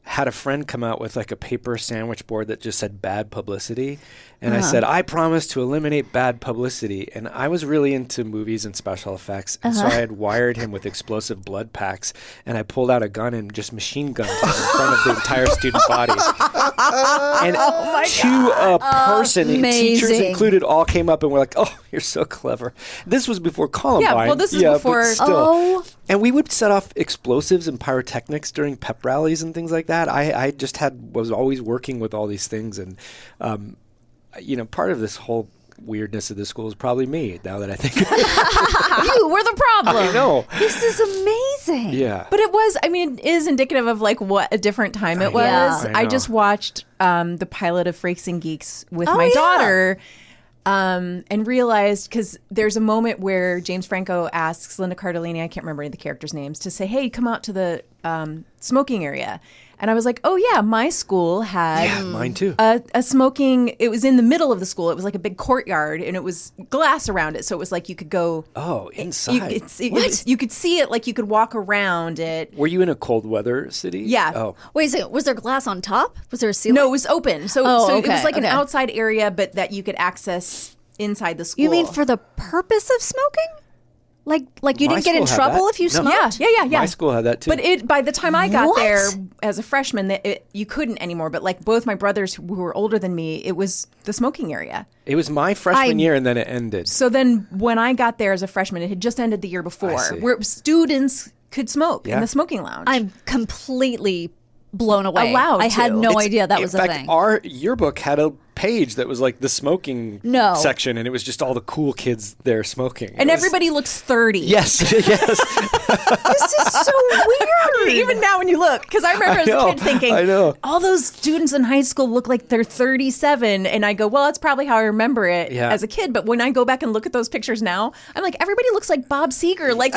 had a friend come out with like a paper sandwich board that just said bad publicity. And I said, I promise to eliminate bad publicity. And I was really into movies and special effects. And so I had wired him with explosive blood packs. And I pulled out a gun and just machine gunned him in front of the entire student body. And to a person, teachers included, all came up and were like, oh, you're so clever. This was before Columbine. Yeah, well, this is before. But still. And we would set off explosives and pyrotechnics during pep rallies and things like that. I just was always working with all these things. And, part of this whole weirdness of the school is probably me, now that I think of it. You were the problem. I know. This is amazing. Yeah. But it is indicative of like what a different time it was. Yeah. I just watched the pilot of Freaks and Geeks with my daughter. And realized, because there's a moment where James Franco asks Linda Cardellini, I can't remember any of the characters' names, to say, hey, come out to the smoking area. And I was like, oh, yeah, my school had mine too. A smoking, it was in the middle of the school. It was like a big courtyard, and it was glass around it. So it was like you could go. Oh, inside. You could see it, like you could walk around it. Were you in a cold weather city? Yeah. Oh. Wait, so was there glass on top? Was there a ceiling? No, it was open. So it was like an okay. outside area, but that you could access inside the school. You mean for the purpose of smoking? Like you My didn't get in school had trouble that. if you No. smoked? Yeah. My school had that too. But by the time I got What? there as a freshman, you couldn't anymore. But like both my brothers who were older than me, it was the smoking area. It was my freshman year, and then it ended. So then when I got there as a freshman, it had just ended the year before, see. where students could smoke Yeah. in the smoking lounge. I'm completely blown away. Allowed I had to. no idea that was in a fact, thing. our yearbook had a page that was like the smoking section, and it was just all the cool kids there smoking. and everybody looks 30. Yes. This is so weird. Even now when you look, because I remember as a kid thinking, I know. all those students in high school look like they're 37. And I go, well, that's probably how I remember it as a kid. But when I go back and look at those pictures now, I'm like, everybody looks like Bob Seger. Like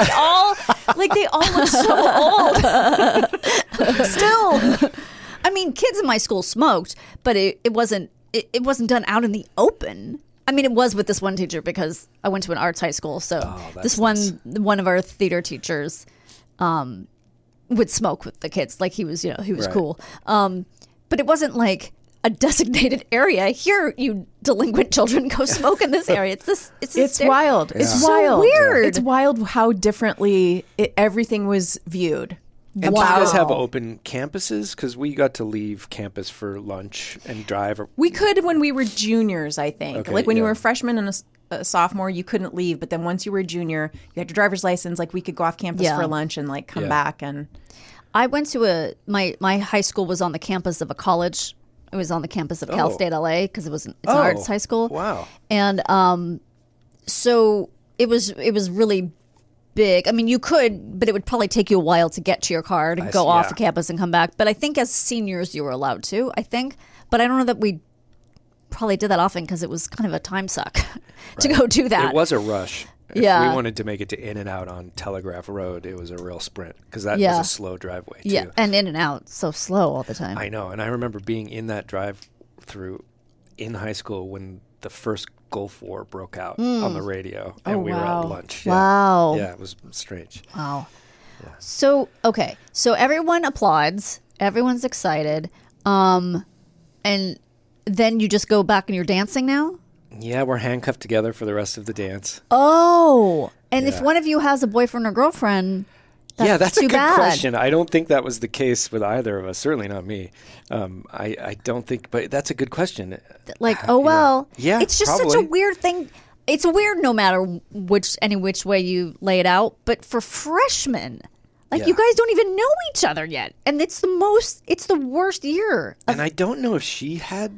they all look so old. Still. I mean, kids in my school smoked, but it wasn't done out in the open. I mean, it was with this one teacher because I went to an arts high school. So one of our theater teachers would smoke with the kids. Like he was Right. cool. But it wasn't like a designated area. Here, you delinquent children, go smoke in this area. It's wild. It's It's so wild. weird. It's wild how differently everything was viewed. And do you guys have open campuses? Because we got to leave campus for lunch and drive. We could when we were juniors, I think. Okay, like when you yeah. were a freshman and a sophomore, you couldn't leave. But then once you were a junior, you had your driver's license. Like we could go off campus for lunch and like come back. And I went to my high school was on the campus of a college. It was on the campus of Cal State LA because it's an arts high school. Wow. And so it was really big. I mean, you could, but it would probably take you a while to get to your car to go off the campus and come back. But I think as seniors, you were allowed to, I think. But I don't know that we probably did that often because it was kind of a time suck to go do that. It was a rush. If Yeah. we wanted to make it to In and Out on Telegraph Road, it was a real sprint because that was a slow driveway, too. Yeah, and in and out, so slow all the time. I know. And I remember being in that drive-through in high school when the first Gulf War broke out on the radio, and we were at lunch. Yeah. Wow. Yeah, it was strange. Wow. Yeah. So, okay. So everyone applauds. Everyone's excited. And then you just go back and you're dancing now? Yeah, we're handcuffed together for the rest of the dance. Oh. And if one of you has a boyfriend or girlfriend, that's a too good bad. question. I don't think that was the case with either of us. Certainly not me. I don't think, but that's a good question. Like, oh, well. Yeah, it's just probably. such a weird thing. It's weird no matter which way you lay it out. But for freshmen, like you guys don't even know each other yet. And it's the worst year. And I don't know if she had,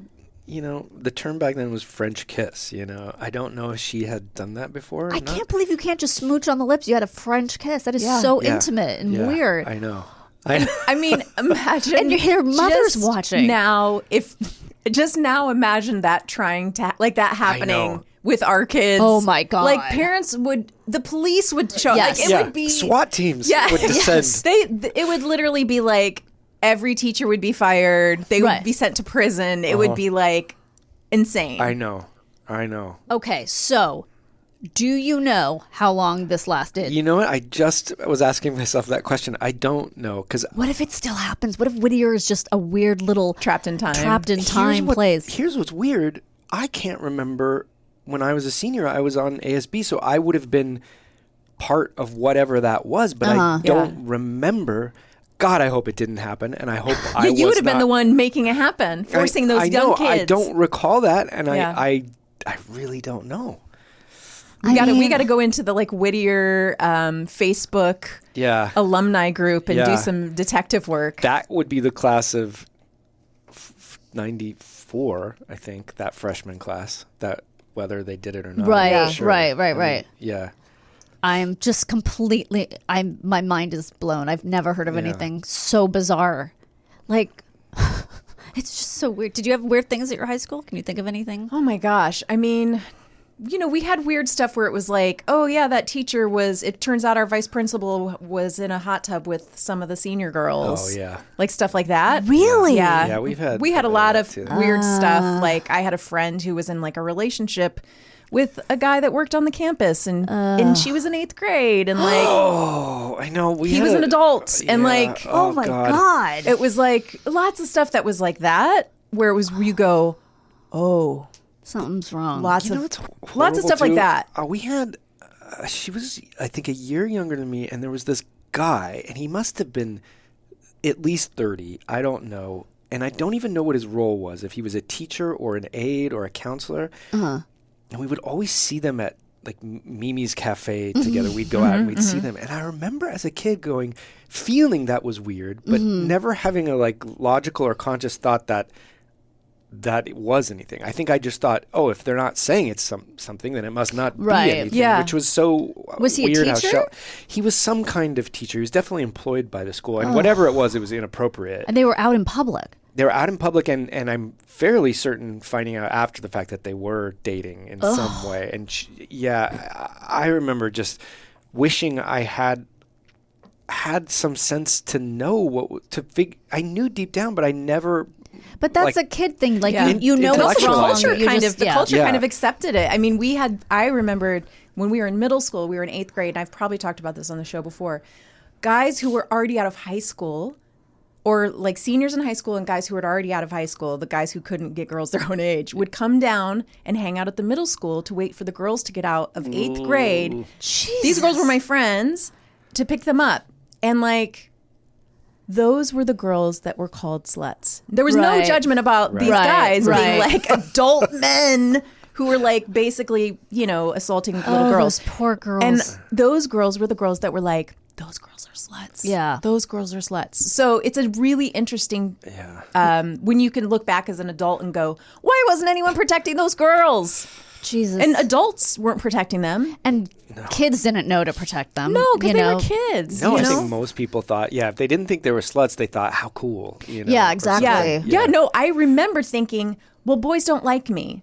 the term back then was French kiss, I don't know if she had done that before or I not. can't believe you can't just smooch on the lips. You had a French kiss. That is so intimate and weird. I know. I mean, imagine. And your mother's watching. Now, imagine that that happening with our kids. Oh my God. Like the police would show Yes. like it would be SWAT teams would descend. It would literally be like every teacher would be fired. They would be sent to prison. It would be like insane. I know. Okay, so do you know how long this lasted? You know what? I just was asking myself that question. I don't know because What if it still happens? What if Whittier is just a weird little trapped in time place? Here's what's weird. I can't remember when I was a senior. I was on ASB, so I would have been part of whatever that was, but I don't remember. God, I hope it didn't happen, and I hope I was you would have been the one making it happen, forcing those young kids. I don't recall that, and I really don't know. We got to go into the Whittier Facebook alumni group and do some detective work. That would be the class of 94, I think, that freshman class, that whether they did it or not. Right, I'm not sure. right. Yeah. I'm just completely, my mind is blown. I've never heard of anything so bizarre. Like, it's just so weird. Did you have weird things at your high school? Can you think of anything? Oh my gosh. I mean, we had weird stuff where it was like, oh yeah, that teacher it turns out our vice principal was in a hot tub with some of the senior girls. Oh yeah. Like stuff like that. Really? Yeah. Yeah, we had a lot of too. weird stuff. Like I had a friend who was in a relationship with a guy that worked on the campus and she was in 8th grade and oh, I know. He was an adult and oh my God. It was lots of stuff that was like that where it was you go, oh, something's wrong. Lots of stuff like that. We had, she was, I think, a year younger than me, and there was this guy, and he must have been at least 30. I don't know. And I don't even know what his role was, if he was a teacher or an aide or a counselor. Uh-huh. And we would always see them at Mimi's Cafe together. We'd go out and we'd see them. And I remember as a kid feeling that was weird, but never having a logical or conscious thought that it was anything. I think I just thought, if they're not saying it's something, then it must not be anything. Yeah. Which was so was he weird. a teacher? He was some kind of teacher. He was definitely employed by the school. And whatever it was inappropriate. And they were out in public. They were out in public, and I'm fairly certain finding out after the fact that they were dating in some way. And I remember just wishing I had some sense to know I knew deep down, but I never. But that's a kid thing. You know it's wrong. The culture kind of accepted it. I mean, I remembered when we were in middle school, we were in 8th grade, and I've probably talked about this on the show before. Guys who were already out of high school or like seniors in high school and guys who were already out of high school, the guys who couldn't get girls their own age, would come down and hang out at the middle school to wait for the girls to get out of 8th grade. Jesus. These girls were my friends to pick them up. And like, those were the girls that were called sluts. There was no Right. judgment about these Right. guys Right. being like adult men who were like basically, you know, assaulting little girls. Those poor girls. And those girls were the girls that were like, those girls are sluts. Yeah. Those girls are sluts. So it's a really interesting, when you can look back as an adult and go, why wasn't anyone protecting those girls? Jesus. And adults weren't protecting them. And kids didn't know to protect them. No, because you they know? were kids. No, you I know? think most people thought, if they didn't think they were sluts, they thought, how cool. You know, Yeah, or exactly. something. Yeah, no, I remember thinking, well, boys don't like me.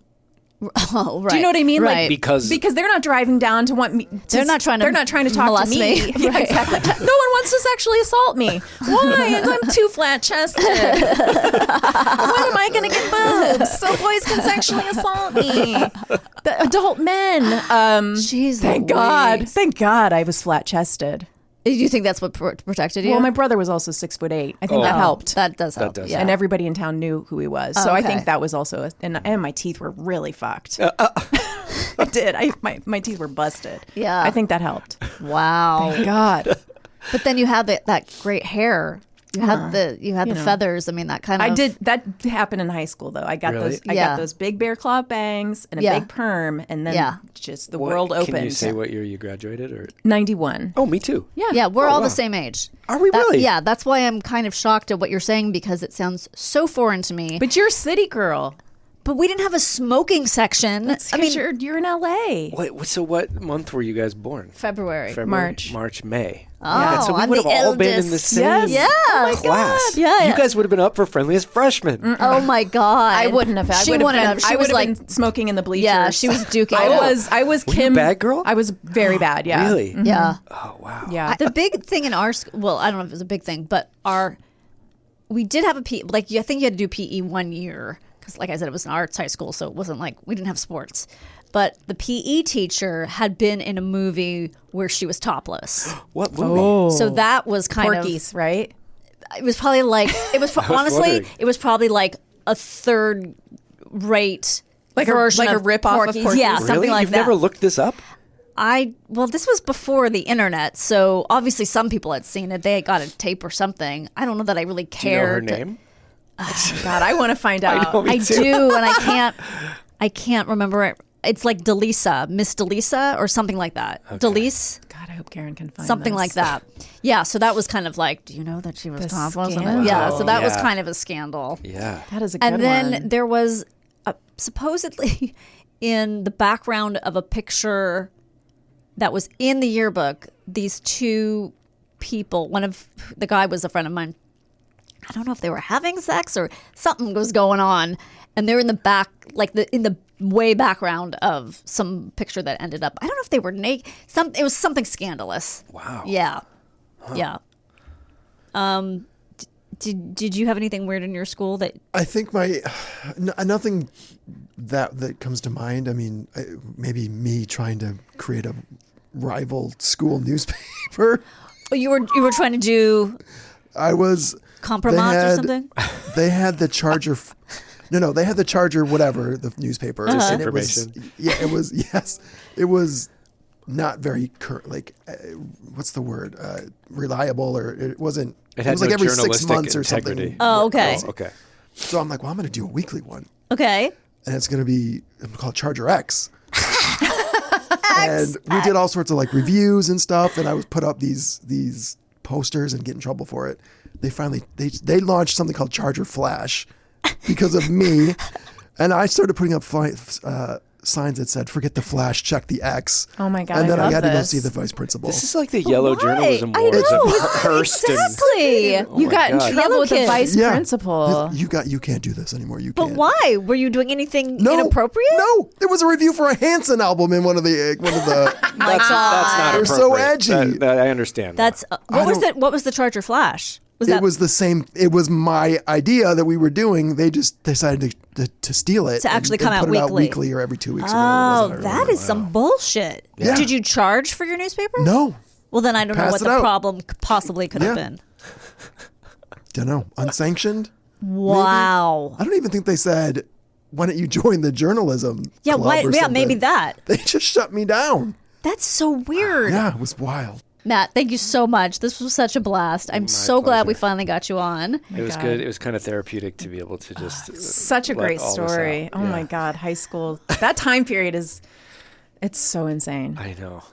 Oh, right. Do you know what I mean? Right. Like Because they're not driving down to want me. They're not trying to talk molest to me. me. Yeah, Right. exactly. No one wants to sexually assault me. Why? I'm too flat chested. When am I going to get boobs so boys can sexually assault me? The adult men. Jeez, Thank Louise. God I was flat chested. Do you think that's what protected you? Well, my brother was also 6'8". I think that helped. That does help. does yeah. And everybody in town knew who he was. So Oh, I okay. think that was also, and my teeth were really fucked. I did. My teeth were busted. Yeah. I think that helped. Wow. Thank God. But then you had that great hair. You had the feathers. I mean, that kind of. I did. That happened in high school, though. I got Really? those. I Yeah. got those big bear claw bangs and a Yeah. big perm, and then Yeah. just the What- world opened. Can you say what year you graduated? Or 91. Oh, me too. Yeah, we're all the same age. Are we really? Yeah, that's why I'm kind of shocked at what you're saying because it sounds so foreign to me. But you're a city girl. But we didn't have a smoking section. I mean, you're in LA. So what month were you guys born? February. March. May. Oh, so we I'm would have the all been in the eldest. same Yeah. Oh my class. Yeah, You yeah. guys would have been up for Friendliest Freshman. Oh my God. I wouldn't have. She wouldn't have. She I was would like, have been smoking in the bleachers. yeah, she was duking. I was Were you Kim. a bad girl? I was very bad. Yeah. Really? Yeah. Oh, wow. Yeah. The big thing in our school, well, I don't know if it was a big thing, but we did have a PE, I think you had to do PE 1 year. Because like I said, it was an arts high school, so it wasn't like we didn't have sports. But the PE teacher had been in a movie where she was topless. What movie? So that was kind Porky's, right? of, it was probably like, it was honestly, wondering. it was probably like a third rate Like a version of rip-off of Porky's? Yeah, Really? something like You've that. never looked this up? Well, this was before the internet, so obviously some people had seen it. They had got a tape or something. I don't know that I really Do you know her cared. name? God, I want to find out. know, me I too. do, and I can't remember it. It's like Delisa, Miss Delisa, or something like that. Delise, God, I hope Karen can find something this. like that. Yeah, so that was kind of like, do you know that she was The topless? scandal. Yeah, so that was Yeah. kind of a scandal. Yeah. That is a good And then one. there was supposedly in the background of a picture that was in the yearbook, these two people, one of the guy was a friend of mine. I don't know if they were having sex or something was going on. And they're in the back, like in the way background of some picture that ended up, I don't know if they were naked. It was something scandalous. Wow. Yeah. Yeah. Did you have anything weird in your school that I think nothing that comes to mind. I mean, maybe me trying to create a rival school newspaper. you were trying to do? I was Compromise or something? They had the Charger. No, they had the Charger, whatever, the newspaper. Uh-huh. And it was, Disinformation. it was, yes. It was not very, what's the word? Reliable, or it wasn't. It had was like no every 6 journalistic months or integrity. something. Oh, okay. Oh, okay. So I'm like, well, I'm going to do a weekly one. Okay. And it's going to be called Charger X. And we did all sorts of like reviews and stuff. And I would put up these posters and get in trouble for it. They finally, they launched something called Charger Flash because of me. And I started putting up signs that said, forget the Flash, check the X. Oh my God, And then I I love had to go this. see the vice principal. This is like the Yellow Why? Journalism I Awards know. of Hearst. Exactly. You got in God. trouble Yellow with the kid. vice Yeah. principal. You can't do this anymore. You But can't. why? Were you doing anything No, inappropriate? No, it was a review for a Hanson album in one of the. My That's not They're appropriate. so edgy. That I understand. That's what was the Charger Flash? It was the same. It was my idea that we were doing. They just decided to steal it To actually and come out put it weekly. weekly or every 2 weeks. Oh, that is some bullshit. Yeah. Did you charge for your newspaper? No, Well, then I don't know Pass what it the out. problem possibly could have Yeah. been. Don't know. Unsanctioned? Wow. Maybe? I don't even think they said, why don't you join the journalism club or something. Maybe that. They just shut me down. That's so weird. Yeah, it was wild. Matt, thank you so much. This was such a blast. I'm so glad we finally got you on. It was good. It was kind of therapeutic to be able to just such a great story. Oh my God, high school. That time period it's so insane. I know.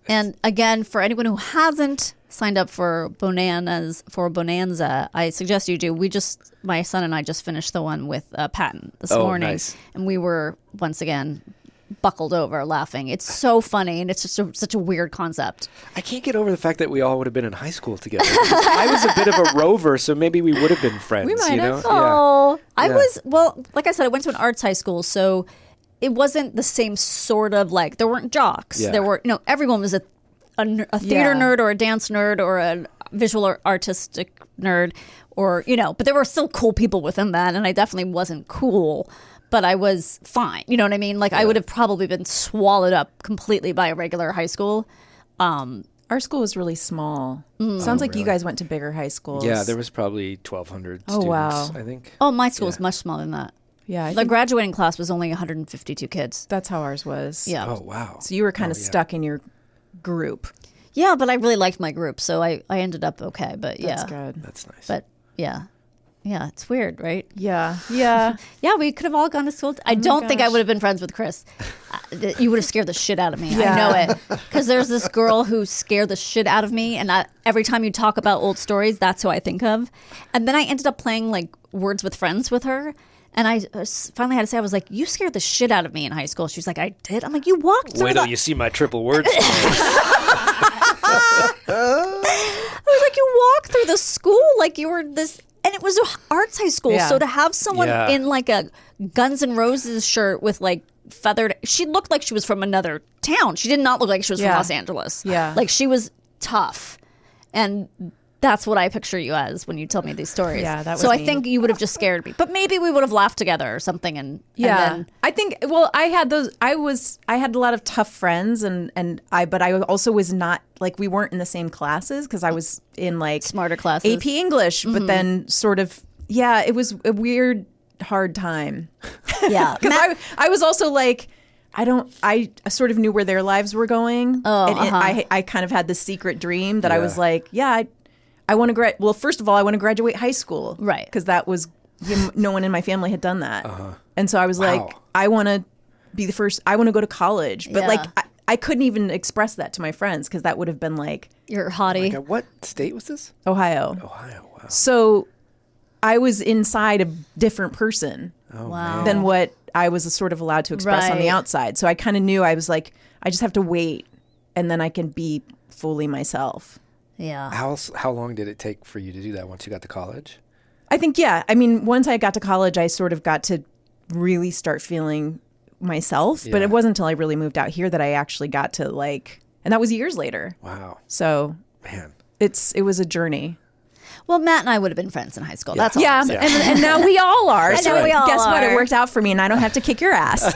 And again, for anyone who hasn't signed up for Bonanza, I suggest you do. My son and I just finished the one with Patton this morning. Nice. And we were, once again, buckled over laughing. It's so funny, and it's just such a weird concept. I can't get over the fact that we all would have been in high school together. I was a bit of a rover, so maybe we would have been friends. We might have. Oh, yeah. I was, like I said, I went to an arts high school, so it wasn't the same sort of, like, there weren't jocks. Yeah. There were, everyone was a theater nerd or a dance nerd or a visual or artistic nerd, or, but there were still cool people within that, and I definitely wasn't cool. But I was fine. You know what I mean? Like, I would have probably been swallowed up completely by a regular high school. Our school was really small. Sounds like you guys went to bigger high schools. Yeah, there was probably 1,200 students, wow. I think. Oh, my school was much smaller than that. Yeah. The graduating class was only 152 kids. That's how ours was. Yeah. Oh, wow. So you were kind of stuck in your group. Yeah, but I really liked my group, so I ended up okay. But That's good. That's nice. But yeah. Yeah, it's weird, right? Yeah. Yeah, we could have all gone to school. I don't think I would have been friends with Chris. You would have scared the shit out of me. Yeah. I know it. Because there's this girl who scared the shit out of me. And every time you talk about old stories, that's who I think of. And then I ended up playing like Words with Friends with her. And I finally had to say, I was like, you scared the shit out of me in high school. She was like, I did? I'm like, you walked through Wait till you see my triple words. I was like, you walked through the school like you were this... And it was an arts high school, so to have someone in like a Guns N' Roses shirt with like feathered... She looked like she was from another town. She did not look like she was from Los Angeles. Yeah. Like, she was tough. And that's what I picture you as when you tell me these stories. Yeah, that was So I me. think you would have just scared me. But maybe we would have laughed together or something. And then, I think, I had I had a lot of tough friends but I also was not, like, we weren't in the same classes because I was in like smarter classes. AP English, but then sort of, it was a weird, hard time. Yeah. Because I was also like, I sort of knew where their lives were going. I kind of had this secret dream that I was like, I want to well, first of all, I want to graduate high school. Right. Because that was, no one in my family had done that. And so I was like, I want to be the first, I want to go to college. But like, I couldn't even express that to my friends because that would have been like. You're haughty. Like, what state was this? Ohio. Ohio, wow. So I was inside a different person than what I was sort of allowed to express on the outside. So I kind of knew, I was like, I just have to wait and then I can be fully myself. Yeah. How long did it take for you to do that once you got to college? I think, I mean, once I got to college, I sort of got to really start feeling myself. But it wasn't until I really moved out here that I actually got to like, and that was years later. Wow. So, man, it was a journey. Well, Matt and I would have been friends in high school. That's all. Yeah, I'm saying. and now we all are. I know we all guess what? are. It worked out for me, and I don't have to kick your ass.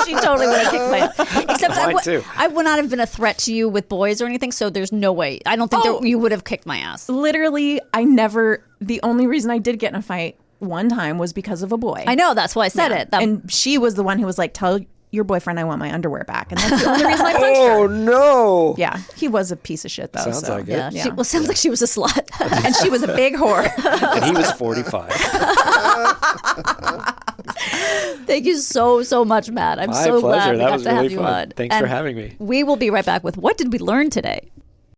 She totally would have kicked my ass. Except Mine too. I would not have been a threat to you with boys or anything, so there's no way. I don't think you would have kicked my ass. Literally, the only reason I did get in a fight one time was because of a boy. I know, that's why I said it. And she was the one who was like, tell your boyfriend I want my underwear back. And that's the only reason I punched her. Oh, no. Yeah, he was a piece of shit, though. Sounds like it. Yeah. Sounds like she was a slut. And she was a big whore. And he was 45. Thank you so much, Matt. I'm My so pleasure. glad we That got was to really have you fun. on. Thanks for having me. We will be right back with What Did We Learn Today?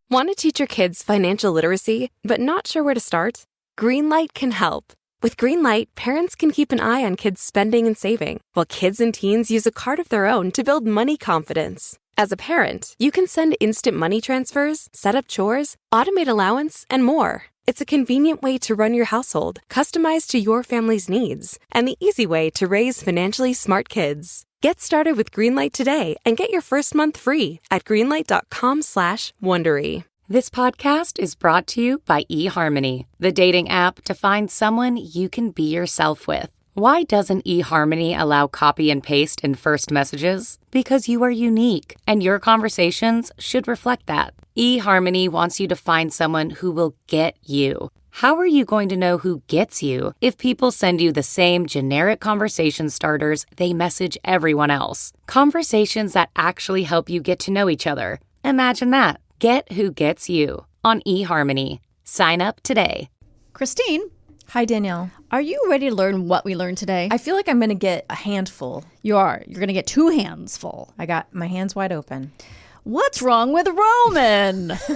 Want to teach your kids financial literacy, but not sure where to start? Greenlight can help. With Greenlight, parents can keep an eye on kids' spending and saving, while kids and teens use a card of their own to build money confidence. As a parent, you can send instant money transfers, set up chores, automate allowance, and more. It's a convenient way to run your household, customized to your family's needs, and the easy way to raise financially smart kids. Get started with Greenlight today and get your first month free at greenlight.com/Wondery. This podcast is brought to you by eHarmony, the dating app to find someone you can be yourself with. Why doesn't eHarmony allow copy and paste in first messages? Because you are unique, and your conversations should reflect that. eHarmony wants you to find someone who will get you. How are you going to know who gets you if people send you the same generic conversation starters they message everyone else? Conversations that actually help you get to know each other. Imagine that. Get who gets you on eHarmony. Sign up today. Kristine. Hi, Danielle. Are you ready to learn what we learned today? I feel like I'm going to get a handful. You are. You're going to get 2 hands full. I got my hands wide open. What's wrong with Roman? What's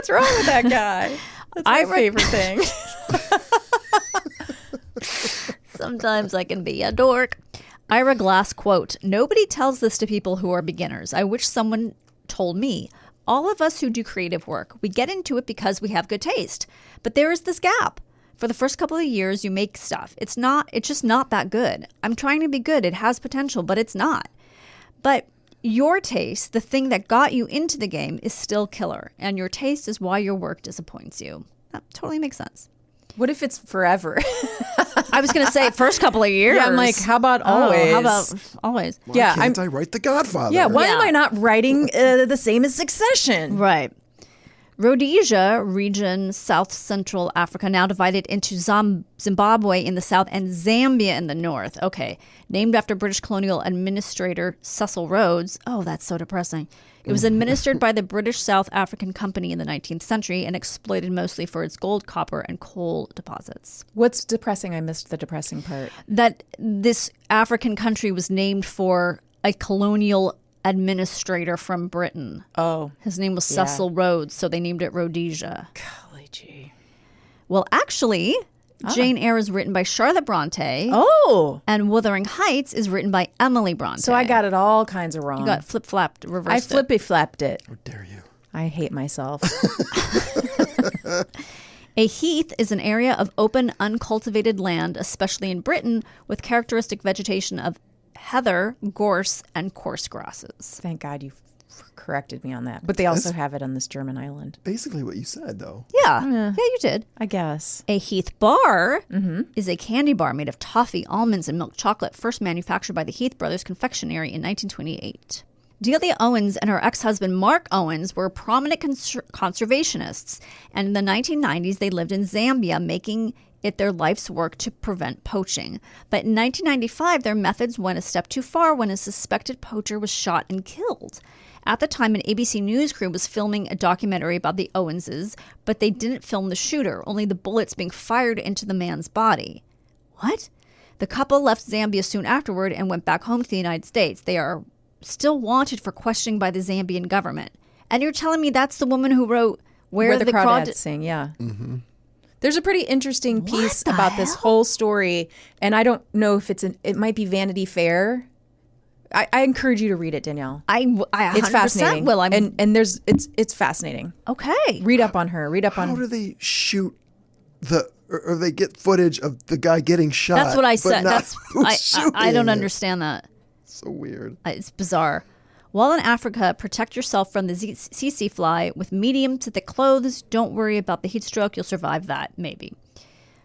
wrong with that guy? That's my favorite thing. Sometimes I can be a dork. Ira Glass quote, "Nobody tells this to people who are beginners. I wish someone told me. All of us who do creative work, we get into it because we have good taste. But there is this gap. For the first couple of years, you make stuff. It's just not that good. I'm trying to be good. It has potential, but it's not. But your taste, the thing that got you into the game, is still killer. And your taste is why your work disappoints you." That totally makes sense. What if it's forever? I was going to say first couple of years. Yeah, I'm like, how about always? How about always? Why can't I write The Godfather? Yeah, why am I not writing the same as Succession? Right. Rhodesia region, South Central Africa, now divided into Zimbabwe in the south and Zambia in the north. Okay. Named after British colonial administrator Cecil Rhodes. Oh, that's so depressing. It was administered by the British South African Company in the 19th century and exploited mostly for its gold, copper, and coal deposits. What's depressing? I missed the depressing part. That this African country was named for a colonial administrator from Britain. Oh. His name was Cecil Rhodes, so they named it Rhodesia. Golly gee. Well, actually, Jane Eyre is written by Charlotte Bronte. Oh. And Wuthering Heights is written by Emily Bronte. So I got it all kinds of wrong. You got flip-flapped, reversed I flippy-flapped it. How dare you? I hate myself. A heath is an area of open, uncultivated land, especially in Britain, with characteristic vegetation of heather, gorse, and coarse grasses. Thank God you corrected me on that. But they also have it on this German island. Basically what you said, though. Yeah, you did. I guess. A Heath bar is a candy bar made of toffee, almonds, and milk chocolate, first manufactured by the Heath Brothers Confectionery in 1928. Delia Owens and her ex-husband Mark Owens were prominent conservationists, and in the 1990s they lived in Zambia, making it their life's work to prevent poaching. But in 1995, their methods went a step too far when a suspected poacher was shot and killed. At the time, an ABC News crew was filming a documentary about the Owenses, but they didn't film the shooter, only the bullets being fired into the man's body. What? The couple left Zambia soon afterward and went back home to the United States. They are still wanted for questioning by the Zambian government. And you're telling me that's the woman who wrote Where the Crawdads Sing, yeah. Mm-hmm. There's a pretty interesting piece about this whole story, and I don't know if it might be Vanity Fair. I encourage you to read it, Danielle. It's fascinating. Will. And it's fascinating. Okay. Read up on her. How do they shoot or they get footage of the guy getting shot? That's what I said. I don't it. understand that. So weird. It's bizarre. While in Africa, protect yourself from the tsetse fly with medium to thick clothes. Don't worry about the heat stroke. You'll survive that, maybe.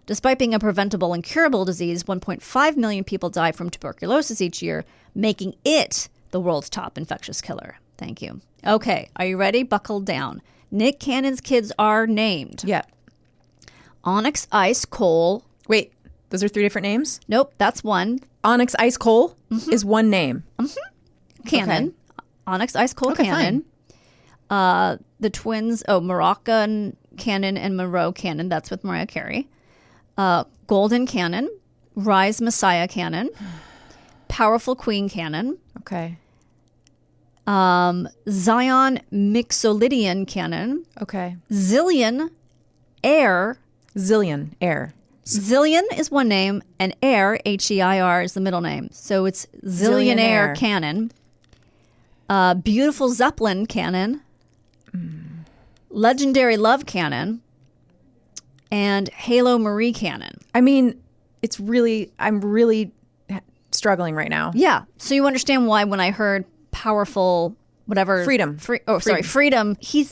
Despite being a preventable and curable disease, 1.5 million people die from tuberculosis each year, making it the world's top infectious killer. Thank you. Okay, are you ready? Buckle down. Nick Cannon's kids are named. Yeah. Onyx Ice Cole. Wait, those are 3 different names? Nope, that's one. Onyx Ice Cole is one name. Cannon. Okay. Onyx Ice Cole Cannon. The twins, Moroccan Cannon and Monroe Cannon. That's with Mariah Carey. Golden Cannon. Rise Messiah Cannon. Powerful Queen Cannon. Okay. Zion Mixolydian Cannon. Okay. Zillion Air. Zillion Air. Zillion is one name, and Air, H-E-I-R, is the middle name. So it's Zillionaire Cannon. Beautiful Zeppelin Cannon. Legendary Love Cannon. And Halo Marie Cannon. I mean, I'm really struggling right now. Yeah. So you understand why when I heard powerful, whatever. Freedom. Freedom. He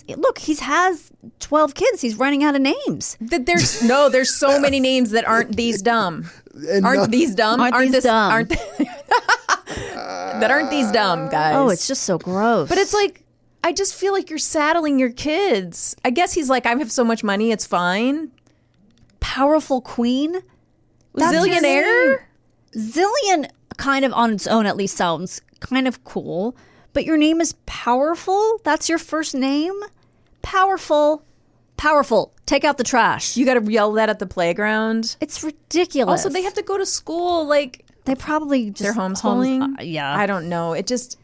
has 12 kids. He's running out of names. There's so many names that aren't these dumb. Aren't these dumb? Aren't these dumb? that aren't these dumb guys. Oh, it's just so gross. But it's like, I just feel like you're saddling your kids. I guess he's like, I have so much money, it's fine. Powerful Queen? That's Zillionaire? Zillion, kind of on its own at least, sounds kind of cool. But your name is Powerful? That's your first name? Powerful. Powerful. Take out the trash. You got to yell that at the playground. It's ridiculous. Also, they have to go to school. Like, they probably just... they're homeschooling? Yeah. I don't know. It just...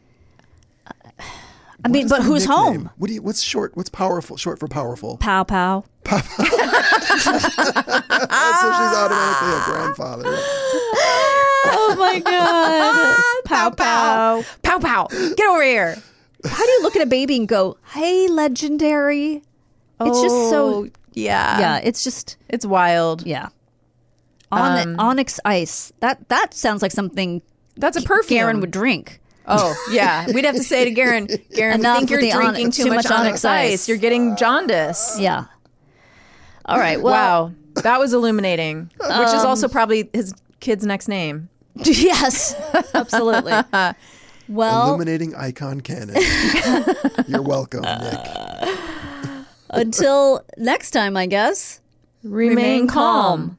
I mean, but who's home? What's short? What's powerful? Short for powerful? Pow pow. So she's automatically a grandfather. Oh my god! Pow pow. Pow pow. Get over here. How do you look at a baby and go, "Hey, legendary"? It's just so. Yeah. Yeah. It's just. It's wild. Yeah. Onyx Ice. That sounds like something. That's a perfume. Garen would drink. Oh, yeah. We'd have to say to Garen, Garen, we think you're drinking too much Onyx Ice. You're getting jaundice. Yeah. All right. Well, wow. That was illuminating, which is also probably his kid's next name. Yes, absolutely. Well, illuminating icon canon. You're welcome, Nick. Until next time, I guess. Remain calm.